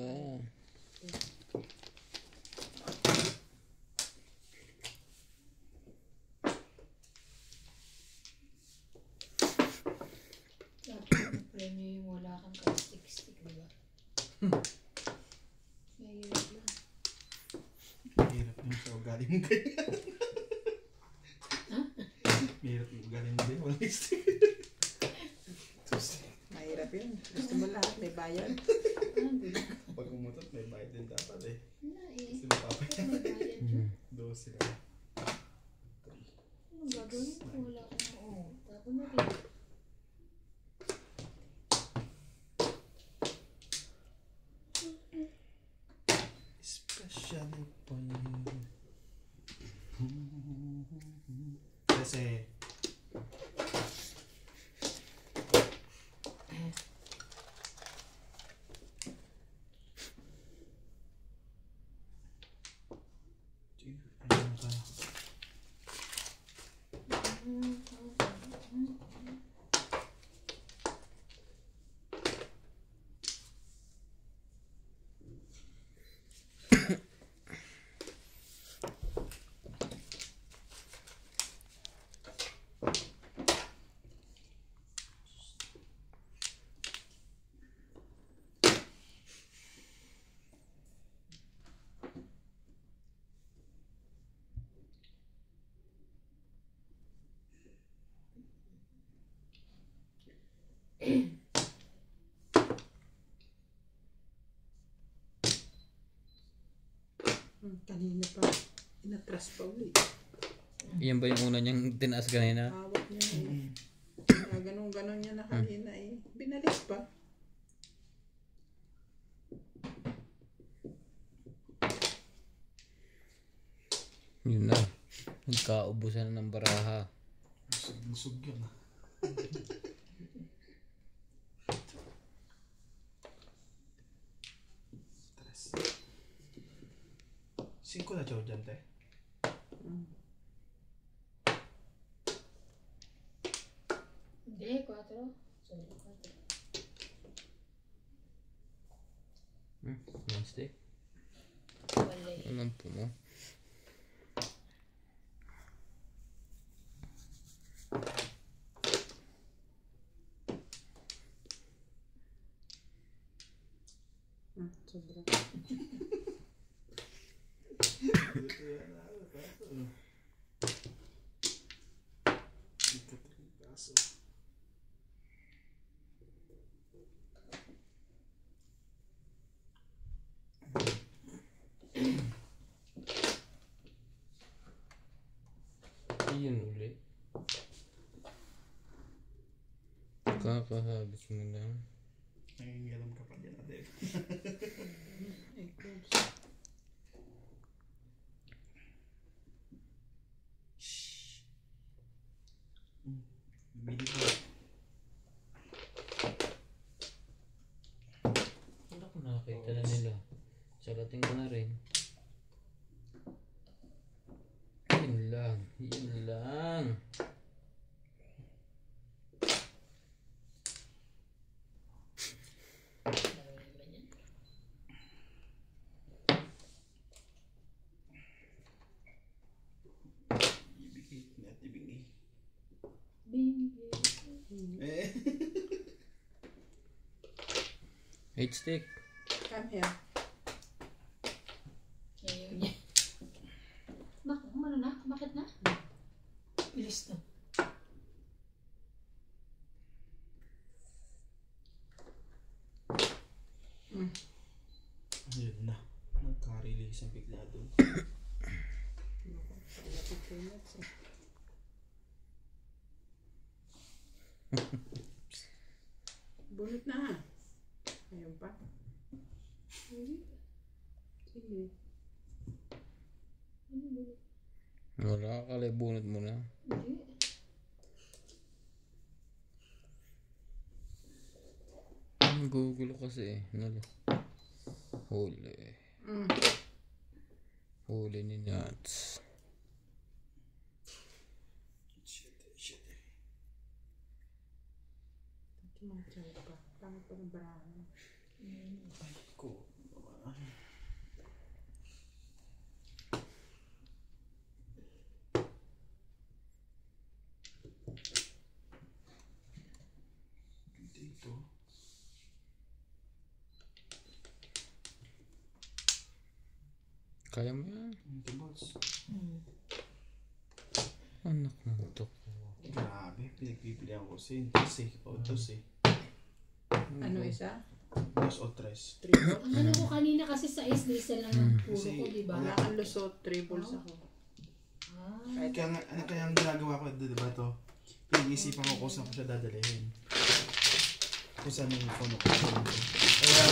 [SPEAKER 4] Dapat yung premyo yung wala kang ka-stick-stick, di ba? Mahirap lang.
[SPEAKER 3] Mahirap yung sa ugali mo ganyan. Mahirap yung ugali mo din. Walang stick.
[SPEAKER 2] Mahirap yun. Gusto mo lahat, may bayad.
[SPEAKER 4] Di ba?
[SPEAKER 3] Pag umutot, may bayad din dapat eh.
[SPEAKER 4] Wala eh.
[SPEAKER 3] Kasi mapapaya.
[SPEAKER 4] May bayad yun.
[SPEAKER 3] 12 lang.
[SPEAKER 4] Anong gagawin kung wala kang oo? Tapos na rin.
[SPEAKER 3] Especially for you. Kasi ano ka?
[SPEAKER 2] Kanina pa. Inatras pa ulit.
[SPEAKER 1] Yan ba yung una niyang tinaas kanina?
[SPEAKER 2] Hawak niya eh. Ganun-ganon niya na kanina eh. Binalik pa.
[SPEAKER 1] Yun na. Nagkaubusan na ng baraha.
[SPEAKER 3] Lusog yun ah. Stress. 5 na chow dyan, te.
[SPEAKER 4] Hindi, 4. Sorry, 4.
[SPEAKER 1] Wednesday.
[SPEAKER 4] Wala eh.
[SPEAKER 1] Anong po mo?
[SPEAKER 2] Sobra.
[SPEAKER 1] Iyon ulit. Kakahabis mo lang.
[SPEAKER 3] Nangingilam ka pa din, ate. Bili ko.
[SPEAKER 1] Ano ko nakakita na nila? Sagating ko na rin. Yun lang. Yun lang.
[SPEAKER 3] Ibigay na at ibigay.
[SPEAKER 4] Bingi.
[SPEAKER 3] Eh.
[SPEAKER 1] 8 stick.
[SPEAKER 2] Come here.
[SPEAKER 4] Ayaw niya. Ano na? Bakit na? Bilis na.
[SPEAKER 3] Ayun na. Nagka-release ang bigla doon.
[SPEAKER 2] Bunot na ha. Ayun pa. Sige.
[SPEAKER 4] Ano ba?
[SPEAKER 1] Wala ka kalay, bunot mo na.
[SPEAKER 4] Hindi.
[SPEAKER 1] Ang gugulo kasi eh. Nalo. Huli. Huli ni Nuts.
[SPEAKER 3] Shit.
[SPEAKER 2] Tumatay pa. Tama pa ng barahan.
[SPEAKER 3] Ay, ko. Dito.
[SPEAKER 1] Kaya mo yan.
[SPEAKER 3] Ito, boss.
[SPEAKER 1] Anak ng ito.
[SPEAKER 3] Grabe, pinagpipilihan ko sin. Kasi, o dos eh.
[SPEAKER 2] Ano isa?
[SPEAKER 3] 2 o 3.
[SPEAKER 2] Triple?
[SPEAKER 4] Ang ano ko kanina kasi sa is na isa lang ang puro
[SPEAKER 3] Kasi
[SPEAKER 4] ko, di ba?
[SPEAKER 2] Wala kang lusot. Triples ako.
[SPEAKER 4] Ah.
[SPEAKER 3] Kaya nga, ano kaya ang ginagawa ko, diba to? Pinag-isipan ko kung saan ko siya dadalhin. Kung saan yung phone ko. Kaya,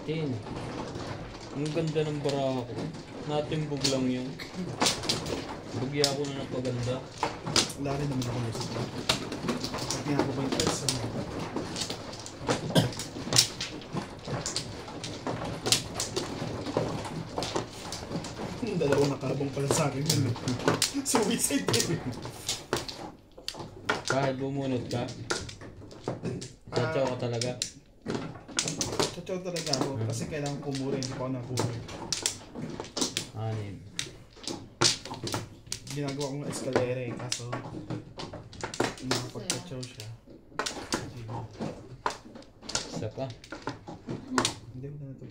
[SPEAKER 1] Tin. Ang ganda ng bara ko. Natimbog lang yun. Bagya ako na napaganda.
[SPEAKER 3] wala rin naman ako gusto. Pag nga ako ba yung person mo? Dalawang nakalabang pala sa akin yun eh. Suicide eh.
[SPEAKER 1] Kahit bumunot ka, tatsaw ka talaga.
[SPEAKER 3] Totoo talaga ako kasi kailangan kumuri, hindi pa ako nakuri.
[SPEAKER 1] 6.
[SPEAKER 3] Ginagawa ko ng escalera eh, kaso nakapag-totoo siya.
[SPEAKER 1] Isa pa.
[SPEAKER 3] Hindi ko na ito.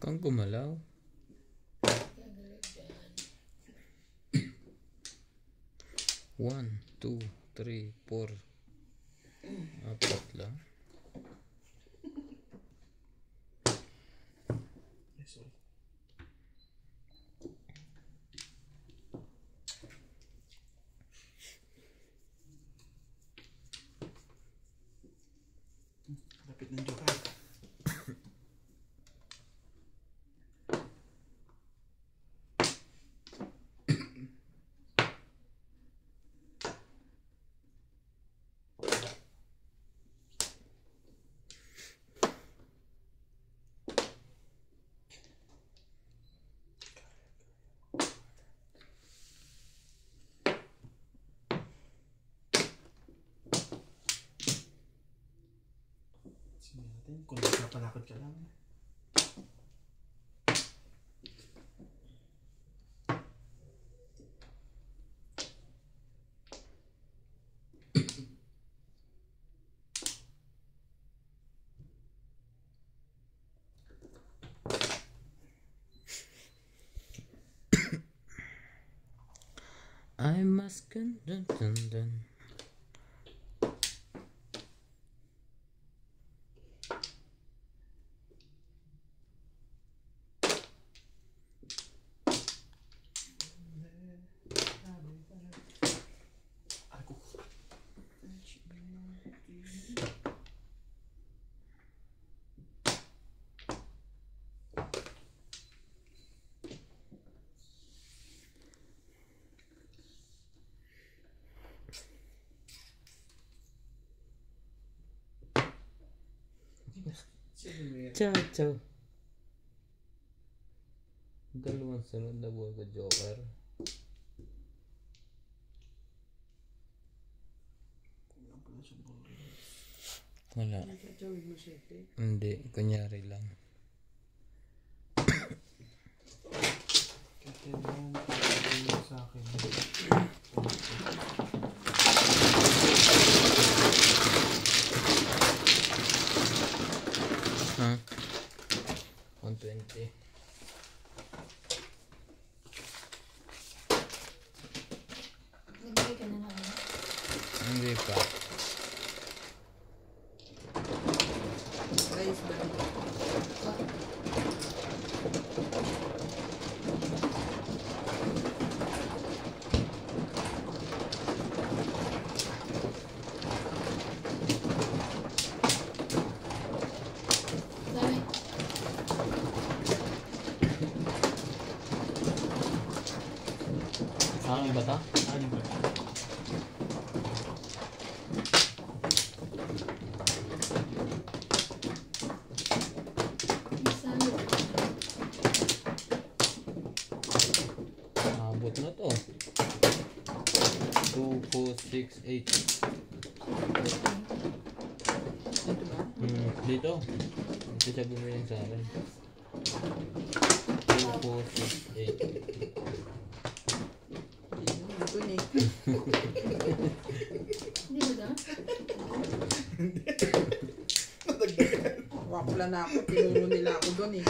[SPEAKER 1] Kang gumalaw.
[SPEAKER 4] Gagalag dyan.
[SPEAKER 1] 1, 2, 3, 4. Apat lang.
[SPEAKER 3] Yes, sorry. Lapit ng joker. Sige natin, kung napalakad ka lang.
[SPEAKER 1] I must dun dun dun.
[SPEAKER 3] Ako.
[SPEAKER 1] Ciao, ciao. Dalawang sunod na buhay ko, Joker. Wala.
[SPEAKER 2] Tatawid mo siya, eh.
[SPEAKER 1] Hindi, kunyari lang.
[SPEAKER 3] Kasi mo sa akin.
[SPEAKER 1] Ha? 120.
[SPEAKER 4] Nagbigay ka na lang.
[SPEAKER 1] Hindi pa.
[SPEAKER 2] Rice ba?
[SPEAKER 4] Dami.
[SPEAKER 1] Sa akin ba ta?
[SPEAKER 3] Ano ba?
[SPEAKER 4] Masalo.
[SPEAKER 1] Abot na to. 2, 4, 6, 8.
[SPEAKER 2] Ito ba?
[SPEAKER 1] Dito. Dito siya bumiling sa akin. 2, 4, 6, 8.
[SPEAKER 2] Ito ni.
[SPEAKER 4] Hindi ba daw?
[SPEAKER 2] Wapla na ako. Tinuro nila ako doon eh.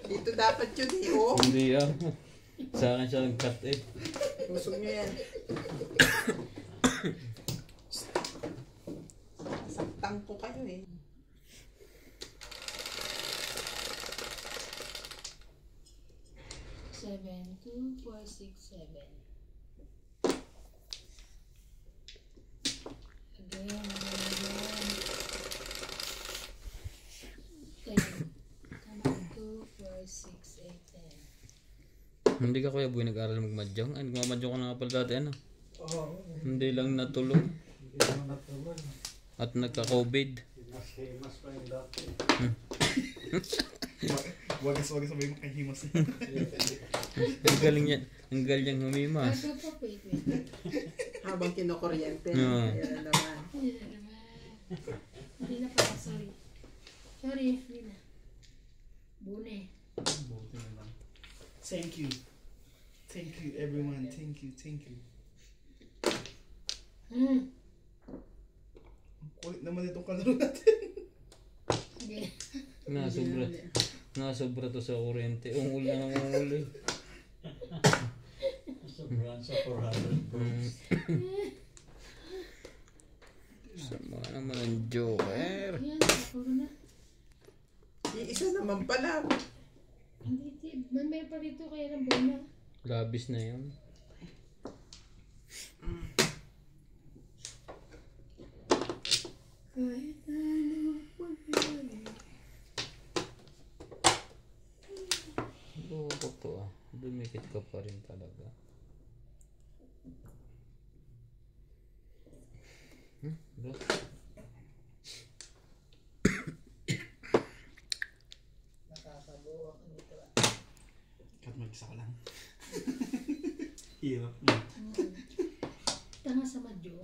[SPEAKER 2] Dito dapat yun eh. Oh.
[SPEAKER 1] Hindi ah. Sa akin siya nag-cut eh.
[SPEAKER 2] Usog nyo yan. Saktan ko kayo eh.
[SPEAKER 4] Seven, 2, 4, 6, 7. Again. Come on, 2, 4, 6, 8, 10.
[SPEAKER 1] Hindi ka kuya boy nag-aral magmadyang? Ay, nagmamadyang ka na nga pala dati ano?
[SPEAKER 5] Oo.
[SPEAKER 1] Hindi lang natulog.
[SPEAKER 5] Hindi naman natulog.
[SPEAKER 1] At nagka-COVID.
[SPEAKER 5] Mas pa yung dati.
[SPEAKER 3] Wagas-wagas sabay mo kay Himas.
[SPEAKER 1] Ang galing yan. Ang galing humimas.
[SPEAKER 4] Ako po, wait.
[SPEAKER 2] Habang kinukuryente.
[SPEAKER 1] Oo.
[SPEAKER 2] Yan naman.
[SPEAKER 4] Hindi na naman. Hindi na pala, sorry. Sorry, hindi na. Bune.
[SPEAKER 3] Buti na lang. Thank you. Thank you everyone. Thank you. Thank you. Ang kulit naman itong kalaro natin.
[SPEAKER 4] Sige.
[SPEAKER 1] Na, sobra. Nasobra to sa kuryente. Ungol na ng ungol eh.
[SPEAKER 3] Sobrang sa 400 volts.
[SPEAKER 1] Sama naman ang Joker.
[SPEAKER 4] Yan, puro na.
[SPEAKER 2] Yung isa naman pala.
[SPEAKER 4] Hindi, may pa dito kaya ng bola.
[SPEAKER 1] Labis na yun.
[SPEAKER 4] Kahit ano mangyari.
[SPEAKER 1] Loko to ah. Dumikit ka pa rin talaga. Bro.
[SPEAKER 5] Nakakabuwa ka nito.
[SPEAKER 3] Kat mag-isa ka lang. Hirap.
[SPEAKER 4] Tanga sa madyo.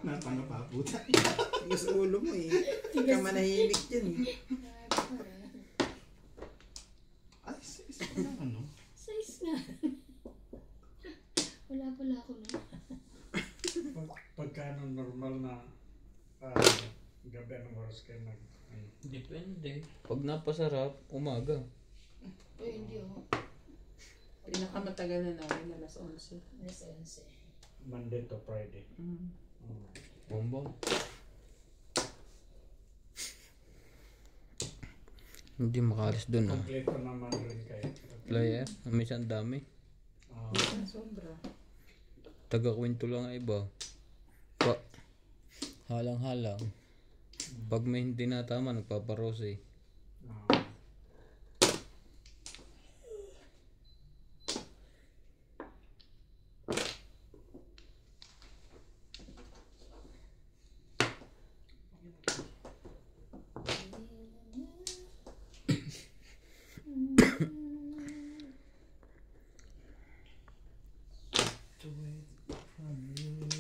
[SPEAKER 3] Natanga pa puta.
[SPEAKER 2] Tigas ulo mo eh. Hindi ka manahimik dyan eh.
[SPEAKER 3] Ay, isa ko lang ano.
[SPEAKER 4] Size nga. Wala pala ako na.
[SPEAKER 3] Pagka normal na gabi, anong oras kayo nag...
[SPEAKER 1] Depende. Pag napasarap, umaga.
[SPEAKER 4] Ay, hindi ako.
[SPEAKER 2] Pinakamatagal na namin, alas 11.
[SPEAKER 4] Alas 11.
[SPEAKER 3] Monday to Friday.
[SPEAKER 1] Bomba. Hindi makalis dun ah.
[SPEAKER 3] Complete pa naman rin kayo.
[SPEAKER 1] Player, minsan dami.
[SPEAKER 2] Sobra.
[SPEAKER 1] Taga-kwento lang ang iba. Halang-halang. Pag may hindi natama, nagpaparose.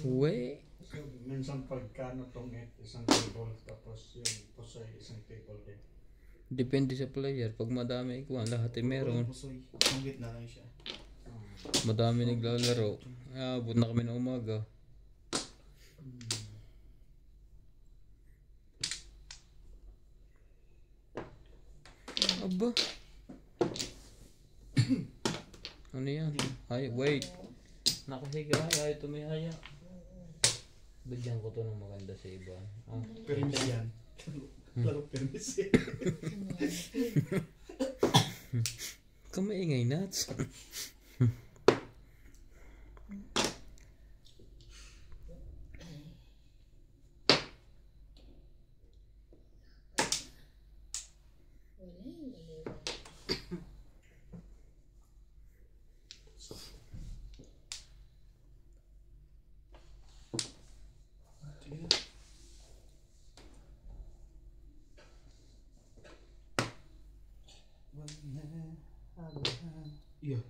[SPEAKER 1] Uwe.
[SPEAKER 3] So, minsan pagka tong isang table, tapos yung pusoy isang table din.
[SPEAKER 1] Depende sa player. Pag madami ikuan, lahat ay meron.
[SPEAKER 3] Pusoy, ang gitna lang siya.
[SPEAKER 1] Madami naglalaro. Abot na kami ng umaga. Aba. Ano yan? Ay, wait. Nakahiga. Ay, tumihaya. Bigyan ko to ng maganda sa iba. Ah.
[SPEAKER 3] Permis yan. Laro permis yan.
[SPEAKER 1] Kamaingay nuts.
[SPEAKER 3] Iya.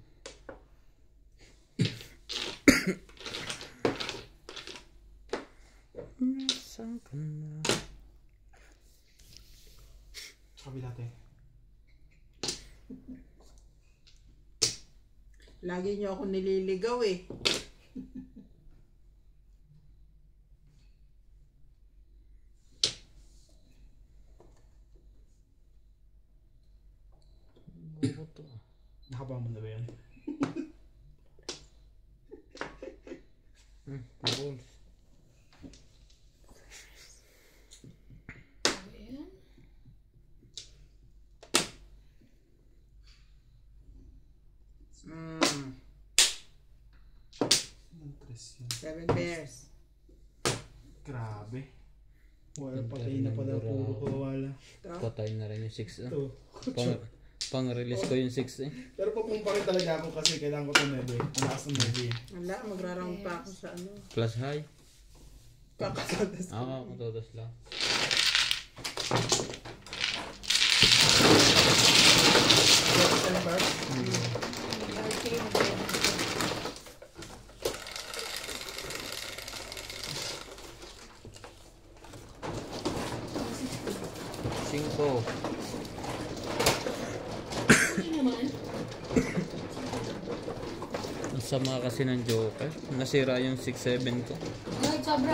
[SPEAKER 1] Nasaan ka na?
[SPEAKER 3] Sabi natin.
[SPEAKER 2] Lagi niyo ako nililigaw eh.
[SPEAKER 1] Ano to?
[SPEAKER 3] Nakabang mo na ba yan?
[SPEAKER 1] Balls.
[SPEAKER 4] Ayan.
[SPEAKER 3] Interest yan.
[SPEAKER 2] 7 pairs.
[SPEAKER 3] Grabe. Wala, patay na pala puro ko wala.
[SPEAKER 1] Patay na rin yung 6 ah.
[SPEAKER 3] Ito.
[SPEAKER 1] Pang-release ko yung 6 eh.
[SPEAKER 3] Pero pupumpa rin talaga ako kasi kailangan ko ito 9. Malakas ng 9.
[SPEAKER 2] Wala, magraround pa ako sa ano.
[SPEAKER 1] Plus high.
[SPEAKER 2] Kakatadas.
[SPEAKER 1] Katodas lang. Cinco.
[SPEAKER 4] Ano naman?
[SPEAKER 1] Ang sama kasi ng Joker. Nasira yung 6-7 ko.
[SPEAKER 4] Ay, sobra.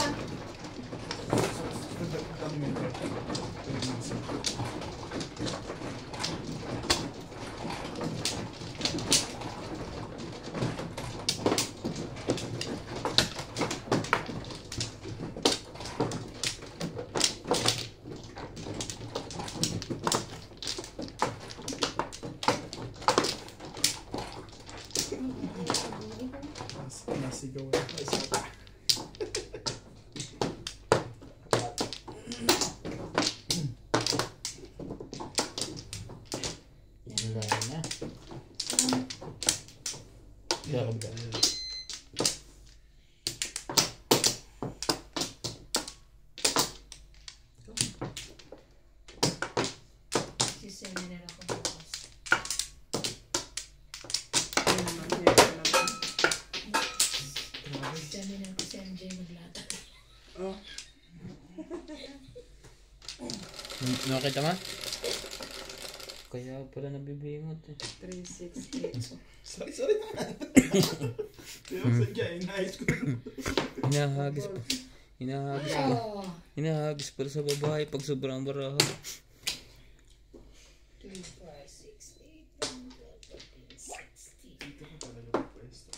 [SPEAKER 1] Kakabga.
[SPEAKER 4] Siseminar ako bukas.
[SPEAKER 2] Yun naman, yun naman.
[SPEAKER 4] Seminar ko si MJ maglata.
[SPEAKER 2] Oh,
[SPEAKER 1] Nakita mo? Kaya pala nabibingot eh.
[SPEAKER 2] 368.
[SPEAKER 3] Sorry naman. Kaya sadya, inayos ko.
[SPEAKER 1] Hinahagis pa. Hinahagis pa.
[SPEAKER 4] Oh!
[SPEAKER 1] Hinahagis pala sa babae pag sobrang baraha.
[SPEAKER 4] 2, 5, 6, 8, 9, 12, 13, 16.
[SPEAKER 3] Dito ko talaga pwesto.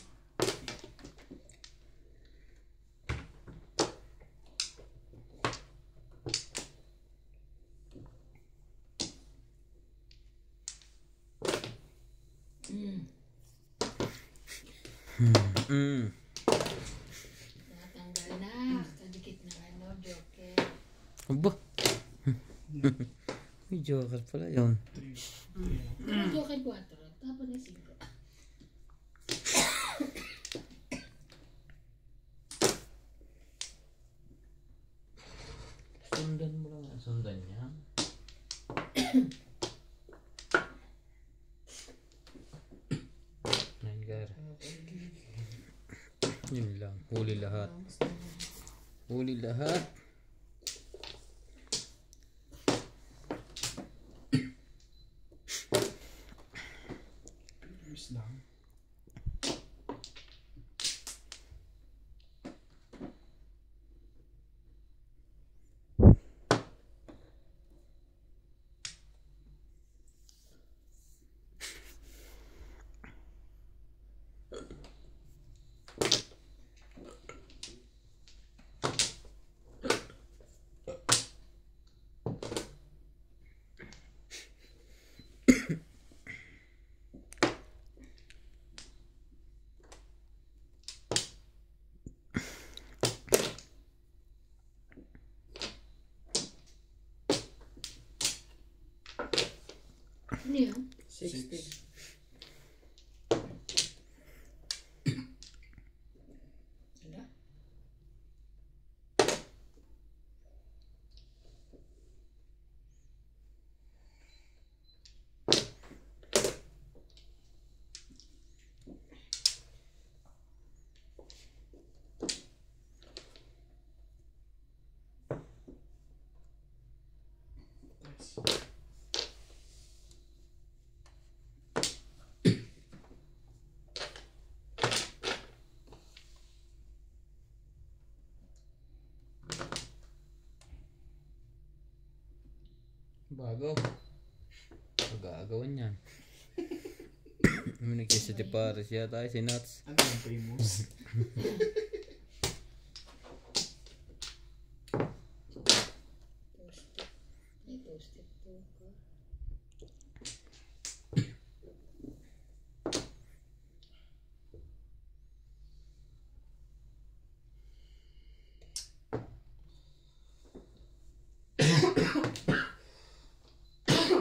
[SPEAKER 4] Natanggal na. Kadikit na ano, joker.
[SPEAKER 1] Aba. May joker pala yun.
[SPEAKER 4] Joker 4. Tapos na 5.
[SPEAKER 1] Sundan mo lang. Sundan niya. Nangar. Yun lang. Huli lahat. Huli lahat.
[SPEAKER 3] Ayos lang.
[SPEAKER 4] Ano yun?
[SPEAKER 2] 60.
[SPEAKER 4] Wala.
[SPEAKER 1] Bago. Pag-aagawan yan. May nagkisiti pares yata si Nuts.
[SPEAKER 3] Ano yung famous?
[SPEAKER 4] Post-it. May post-it po ka.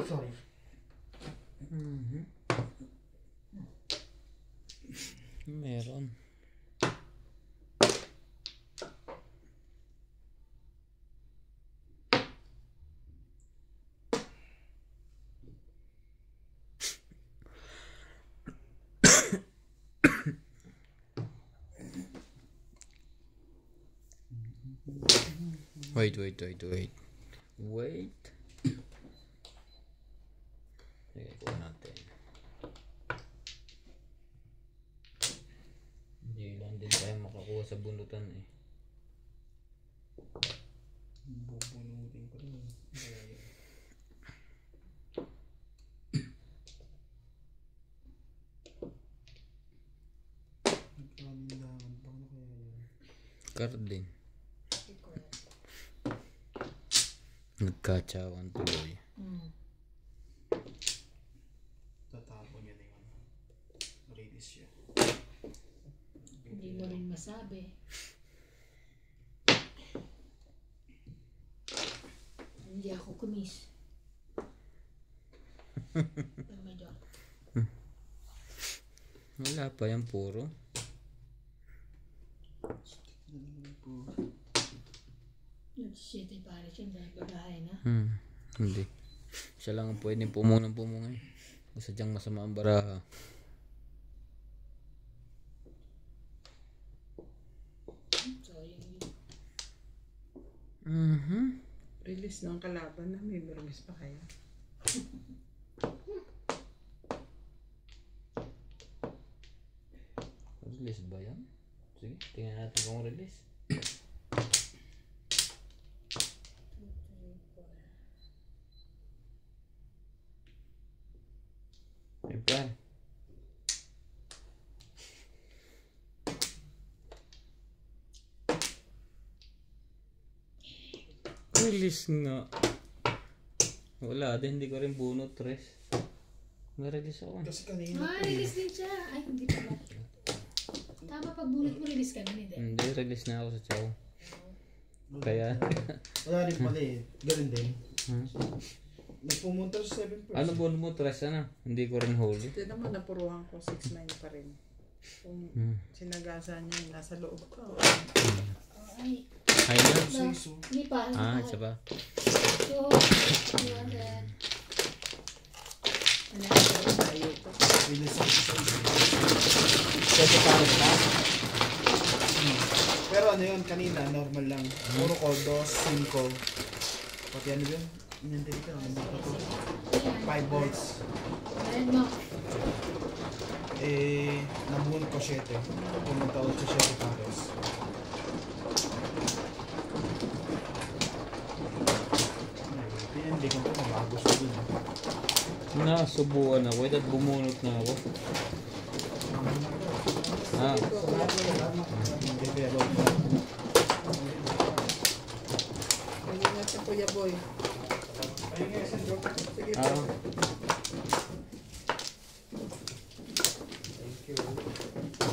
[SPEAKER 3] Sorry.
[SPEAKER 1] Meron. Wait. Wait. Sige, kuha natin. Hindi lang din tayo makakuha sa bunutan eh.
[SPEAKER 3] Bubunutin ko rin. Nagkalindangan. Paano kaya yun?
[SPEAKER 1] Card din.
[SPEAKER 4] Hindi ko alam.
[SPEAKER 1] Nagkatsawan tuloy.
[SPEAKER 3] Tatapon yan yung ano. Release siya.
[SPEAKER 4] Hindi mo rin masabi. Hindi ako kumis. Medyo.
[SPEAKER 1] Wala pa yan puro.
[SPEAKER 4] Yung city pare siya, babae na.
[SPEAKER 1] Hindi. Siya lang ang pwedeng pumunang pumungay. Gusto diyang masama ang baraha.
[SPEAKER 4] Sayang yun.
[SPEAKER 2] Release ng kalaban na may release pa kaya.
[SPEAKER 1] Release ba yan? Sige, tingnan natin kung release.
[SPEAKER 4] 2, 3, 4.
[SPEAKER 1] May plan. Release nga. Wala din, hindi ko rin bunot tres. Na-release ako.
[SPEAKER 3] Kasi kanina
[SPEAKER 4] Release din siya. Ay, hindi pala. Tama, pag bunot mo, release ka na, hindi.
[SPEAKER 1] Hindi, release na ako sa chow. Kaya,
[SPEAKER 3] wala rin pala eh. Ganun din. Nagpumunta sa 7%.
[SPEAKER 1] ano bunot mo tres na? Hindi ko rin huli.
[SPEAKER 2] Ito naman napuruhan ko 6-9 pa rin. Kung sinagasa niya nasa loob ko.
[SPEAKER 4] Ay,
[SPEAKER 1] Ay na.
[SPEAKER 3] Suiso.
[SPEAKER 4] hindi pa.
[SPEAKER 1] Isa pa.
[SPEAKER 4] So, 200.
[SPEAKER 2] Ano yung tayo ko?
[SPEAKER 3] Release ako sa isa.
[SPEAKER 1] Pwede pa rin na.
[SPEAKER 3] Pero ano yun, kanina, normal lang. Puro ko, 2, 5. Pati ano yun? Inantay ka, 5 volts.
[SPEAKER 4] Ayan mo.
[SPEAKER 3] Nabuhon ko 7. Pumunta ulit sa 7 pares. Hindi ko ito magagusto dun.
[SPEAKER 1] Nasubuan ako, at bumunot na ako.
[SPEAKER 3] Hindi pero.
[SPEAKER 2] Hindi na sa Kuya Boy.
[SPEAKER 3] Ayun nga, San Joe.
[SPEAKER 2] Sige po.
[SPEAKER 3] Thank you.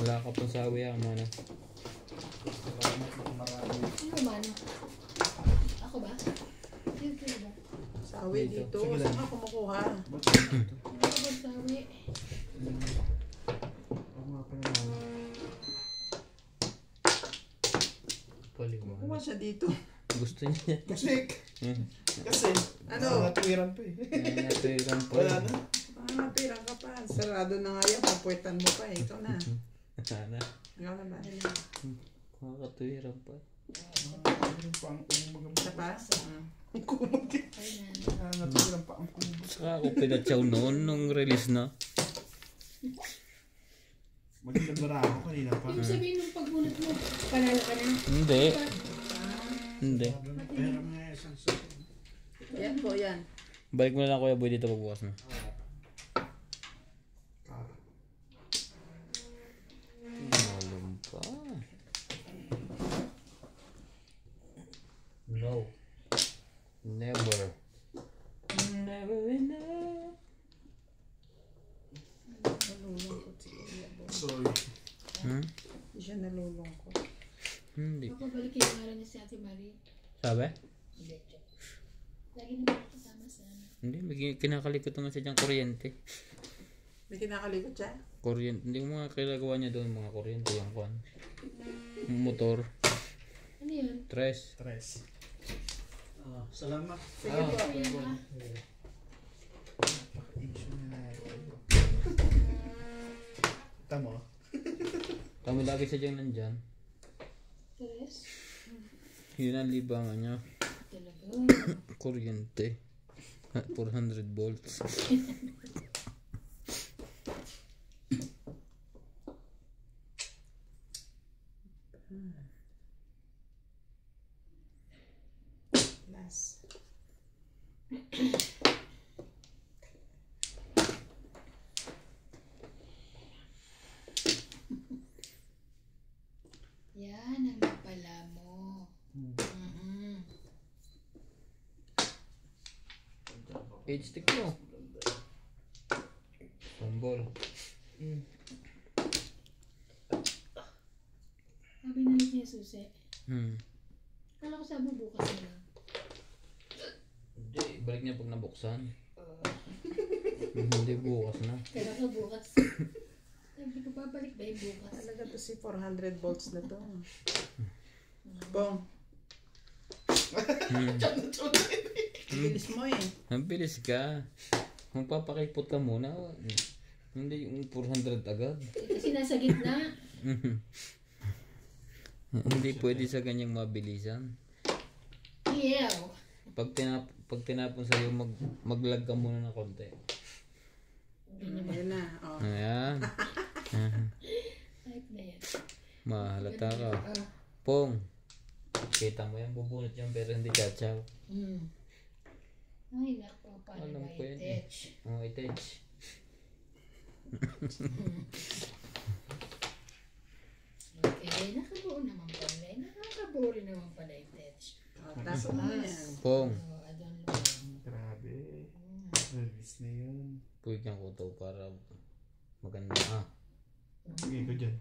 [SPEAKER 1] Wala ka pang sawi ah, mana.
[SPEAKER 3] Salamat na marami.
[SPEAKER 4] Sino ba, ano? Ako ba? Yung kaya ba?
[SPEAKER 2] Sawi dito.
[SPEAKER 3] Sige lang.
[SPEAKER 2] Saan ka kumukuha?
[SPEAKER 4] Ano ba sabi?
[SPEAKER 3] Ako nga pala naman.
[SPEAKER 1] Paliwan.
[SPEAKER 2] Kumuha siya dito.
[SPEAKER 1] Gusto niya.
[SPEAKER 3] Kasi,
[SPEAKER 2] Ano?
[SPEAKER 3] natuwiran pa eh.
[SPEAKER 1] Natiran pa.
[SPEAKER 3] Wala na.
[SPEAKER 2] Napirang ka pa. Sarado na nga yan. Papuwetan mo pa eh. Ikaw na.
[SPEAKER 1] Sana.
[SPEAKER 2] Ikaw na ba?
[SPEAKER 1] Makakatuwiran pa.
[SPEAKER 3] Natuwiran pa ang kumag.
[SPEAKER 2] Sa pa?
[SPEAKER 3] Ang kumag.
[SPEAKER 4] Ay, na.
[SPEAKER 3] Natuwiran pa ang kumag.
[SPEAKER 1] Saka ako pinatsaw noon nung release na.
[SPEAKER 3] Magandang bara ako kanina pa.
[SPEAKER 4] Yung sabihin nung pagbunot mo, panalo ka na.
[SPEAKER 1] Hindi. Hindi.
[SPEAKER 3] Pero mga essence.
[SPEAKER 2] Yan po yan.
[SPEAKER 1] Balik mo na lang Kuya Boy dito pagbukas na. Malum pa. No. Never. Never enough.
[SPEAKER 2] Nalulungkot si Kuya Boy.
[SPEAKER 3] Sorry.
[SPEAKER 2] Hindi siya nalulungkot.
[SPEAKER 1] Hindi.
[SPEAKER 4] Mapabalik yung ngalan niya si Ate Marie.
[SPEAKER 1] Sabi?
[SPEAKER 4] Hindi, joke. Lagi naman kasama sa ano.
[SPEAKER 1] Hindi. May kinakalikot naman siya diyang kuryente.
[SPEAKER 2] May kinakalikot siya?
[SPEAKER 1] Kuryente. Hindi mo mga kailangawa niya doon mga kuryente yung kwan. Motor.
[SPEAKER 4] Ano yun?
[SPEAKER 1] Tres.
[SPEAKER 3] Salamat.
[SPEAKER 2] Sige po.
[SPEAKER 4] Kuya ka.
[SPEAKER 3] Tama.
[SPEAKER 1] Kami lagi siya diyang nandyan.
[SPEAKER 4] Tres?
[SPEAKER 1] Yun ang libangan niya.
[SPEAKER 4] Talaga.
[SPEAKER 1] Kuryente. 400 volts.
[SPEAKER 2] Last.
[SPEAKER 4] Yan ang napala mo.
[SPEAKER 1] H-stick mo. Sambol.
[SPEAKER 4] Binalik niya yung susi. Kala ko sabi bukas na lang.
[SPEAKER 1] Hindi, balik niya pag nabuksan. Hindi bukas na.
[SPEAKER 4] Kala ko bukas. Sabi ko, babalik ba yung bukas?
[SPEAKER 2] Talaga to si 400 volts na to. Bong. Bilis mo eh.
[SPEAKER 1] Ang bilis ka. Magpapakipot ka muna. Hindi yung 400 agad.
[SPEAKER 4] Kasi nasa gitna.
[SPEAKER 1] Hindi pwede sa ganyang mabilisan.
[SPEAKER 4] Yeah.
[SPEAKER 1] Pag tinapon sa'yo, maglag ka muna ng konti.
[SPEAKER 2] Ayan na. Oh.
[SPEAKER 1] Ayan.
[SPEAKER 4] Type na yan.
[SPEAKER 1] Mahalata ka. Pong. Kita mo yan, bubunot yan pero hindi tsatsaw.
[SPEAKER 4] Ay, nako. Paano
[SPEAKER 1] Alam
[SPEAKER 4] ba
[SPEAKER 1] ko yan
[SPEAKER 4] yung
[SPEAKER 1] eh.
[SPEAKER 4] touch?
[SPEAKER 1] Oh, itech.
[SPEAKER 4] Okay, nakabuo naman pala. Nakakabuo rin naman pala yung touch.
[SPEAKER 2] Tapos mo yan.
[SPEAKER 1] Pong.
[SPEAKER 4] So, adon lang.
[SPEAKER 3] Grabe. Release na yun.
[SPEAKER 1] Puwig niyang kuto para maganda.
[SPEAKER 3] Sige ko dyan.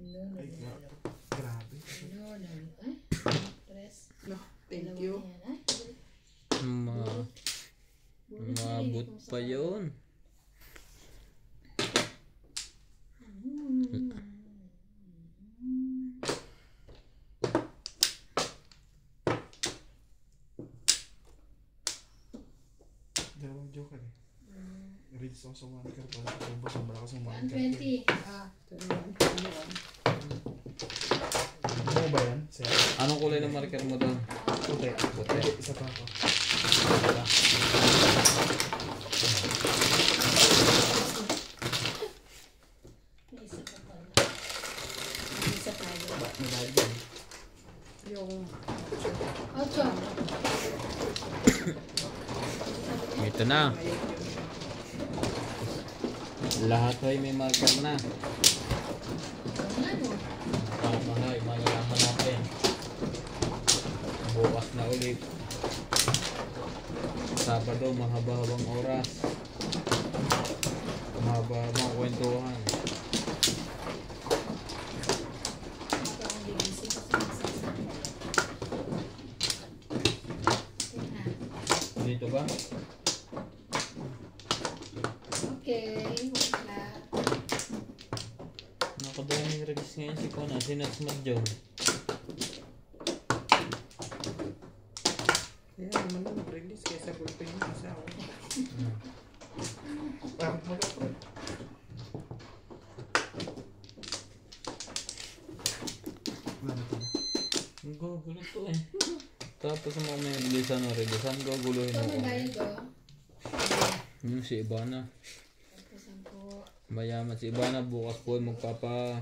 [SPEAKER 4] No.
[SPEAKER 3] Grabe.
[SPEAKER 4] No. Ay, press.
[SPEAKER 2] No, thank you.
[SPEAKER 4] Ay,
[SPEAKER 1] Maabot pa yun.
[SPEAKER 3] Dalawang joker eh. Reach ako sa 1 car para sa sobrang lakas ng 1 car.
[SPEAKER 4] 120.
[SPEAKER 2] Ito naman.
[SPEAKER 3] Ano ba yan? Sir?
[SPEAKER 1] Anong kulay ng marker mo doon?
[SPEAKER 3] Puti.
[SPEAKER 1] Puti.
[SPEAKER 3] Isa pa ako.
[SPEAKER 4] May isa pa pala. May isa tayo.
[SPEAKER 3] Madali yan.
[SPEAKER 2] Yung
[SPEAKER 4] 8.
[SPEAKER 1] Ito na. Lahat ay may marker na.
[SPEAKER 4] Ano?
[SPEAKER 1] Mahay, malalaman natin. Bukas na ulit. Sabado, mahaba-habang oras. Mahaba-habang kwentuhan.
[SPEAKER 4] Parang gigising kasi magsasama.
[SPEAKER 1] Dito ba?
[SPEAKER 4] Okay, wala.
[SPEAKER 1] Nakadaming release ngayon si Kona. Sinasmad John.
[SPEAKER 2] Ayan naman na mag-release kaysa gulpin yung isa.
[SPEAKER 3] Mag-apro. Wala na pala.
[SPEAKER 1] Ang gugulo to eh. Tapos mga may releasean o releasean, guguluhin
[SPEAKER 4] Ito
[SPEAKER 1] ako.
[SPEAKER 4] may bayad o.
[SPEAKER 1] Yung si Ibana.
[SPEAKER 4] Tapos ang po.
[SPEAKER 1] Mayaman si Ibana. Bukas po ay magpapa...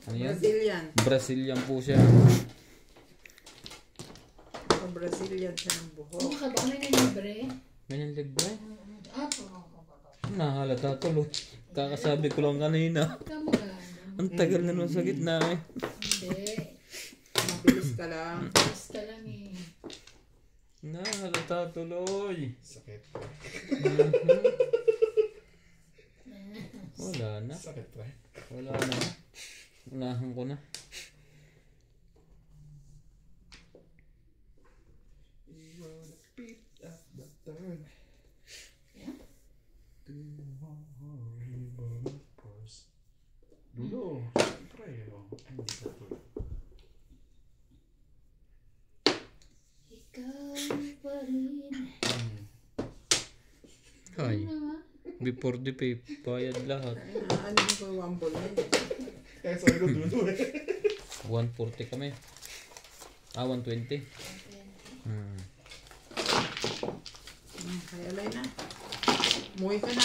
[SPEAKER 1] Ano yan?
[SPEAKER 2] Brazilian.
[SPEAKER 1] Brazilian po siya.
[SPEAKER 2] Sa Brazilian siya ng buhok.
[SPEAKER 4] Ano ka ba? May nanibre?
[SPEAKER 1] May libre?
[SPEAKER 4] Apo.
[SPEAKER 1] Nahalata tuloy. Kakasabi ko lang kanina.
[SPEAKER 4] Kamagana.
[SPEAKER 1] Ang tagal na nung sa gitna eh.
[SPEAKER 4] Hindi.
[SPEAKER 2] Mabilis ka lang.
[SPEAKER 4] Tapos ka lang eh.
[SPEAKER 1] Nahalata tuloy.
[SPEAKER 3] Sakit.
[SPEAKER 1] Wala na.
[SPEAKER 3] Sakit pre.
[SPEAKER 1] Wala na. Unahan ko na.
[SPEAKER 3] You wanna beat at the turn.
[SPEAKER 4] Yeah?
[SPEAKER 3] Dulo. Siyempre. Hindi ka to.
[SPEAKER 4] Ikaw pa rin.
[SPEAKER 1] Hi.
[SPEAKER 4] Ano naman?
[SPEAKER 1] Before the pay, bayad lahat.
[SPEAKER 2] Ano ko yung wambol na yun.
[SPEAKER 3] Kaya sabi ko dulo eh.
[SPEAKER 1] 140 kami. 120.
[SPEAKER 2] Kaya alay na. Muwi ka na.